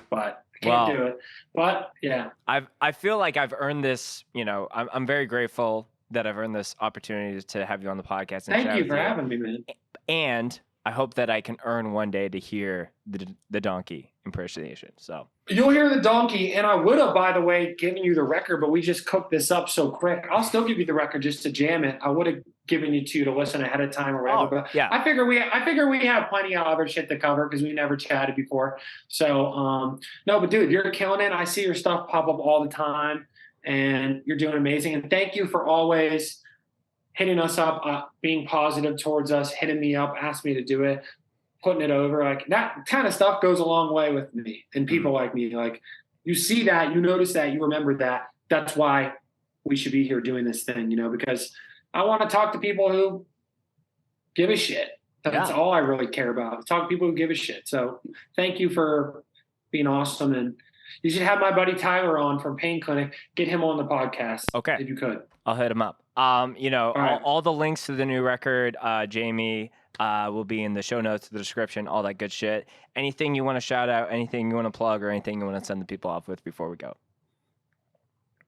but I can't do it. But yeah, I feel like I've earned this. You know, I'm very grateful that I've earned this opportunity to have you on the podcast. And thank you for having me, man. And I hope that I can earn one day to hear the donkey impersonation. So you'll hear the donkey, and I would have, by the way, given you the record, but we just cooked this up so quick. I'll still give you the record just to jam it. I would have given you to listen ahead of time or whatever. But yeah. I figure we have plenty of other shit to cover because we never chatted before. So no, but dude, you're killing it. I see your stuff pop up all the time, and you're doing amazing. And thank you for always hitting us up, being positive towards us, hitting me up, asking me to do it, putting it over. Like that kind of stuff goes a long way with me and people like me. Like you see that, you notice that, you remember that. That's why we should be here doing this thing, because I want to talk to people who give a shit. That's all I really care about. Talk to people who give a shit. So thank you for being awesome. And you should have my buddy Tyler on from Pain Clinic. Get him on the podcast. Okay. If you could. I'll hit him up. All the links to the new record, Jami, will be in the show notes, the description, all that good shit. Anything you want to shout out, anything you want to plug, or anything you want to send the people off with before we go?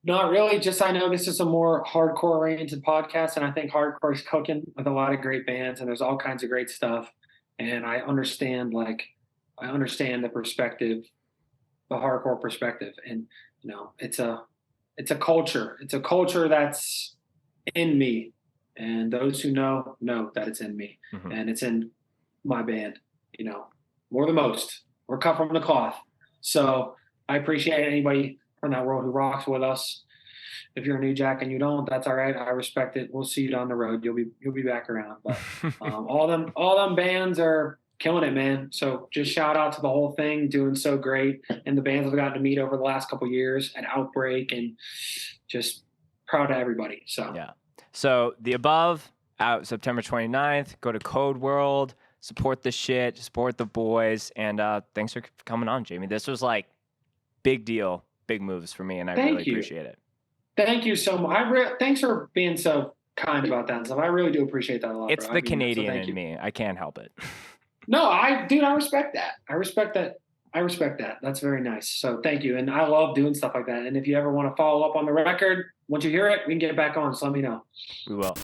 Not really. Just I know this is a more hardcore-oriented podcast, and I think hardcore is cooking with a lot of great bands, and there's all kinds of great stuff. And I understand the perspective, the hardcore perspective, and it's a culture. It's a culture that's in me, and those who know that it's in me, and it's in my band. More than most. We're cut from the cloth, so I appreciate anybody from that world who rocks with us. If you're a New Jack and you don't, that's all right. I respect it. We'll see you down the road. You'll be back around. But all them bands are killing it, man. So just shout out to the whole thing, doing so great, and the bands I've gotten to meet over the last couple of years at Outbreak, and just proud of everybody. So yeah. So The Above out September 29th. Go to Code World, support the shit, support the boys, and thanks for coming on, Jami. This was like big deal, big moves for me, and I really appreciate it. Thank you so much. Thanks for being so kind about that and stuff. I really do appreciate that a lot. It's the Canadian in me. I can't help it. No, I respect that. I respect that. That's very nice. So thank you. And I love doing stuff like that. And if you ever want to follow up on the record, once you hear it, we can get back on. So let me know. We will.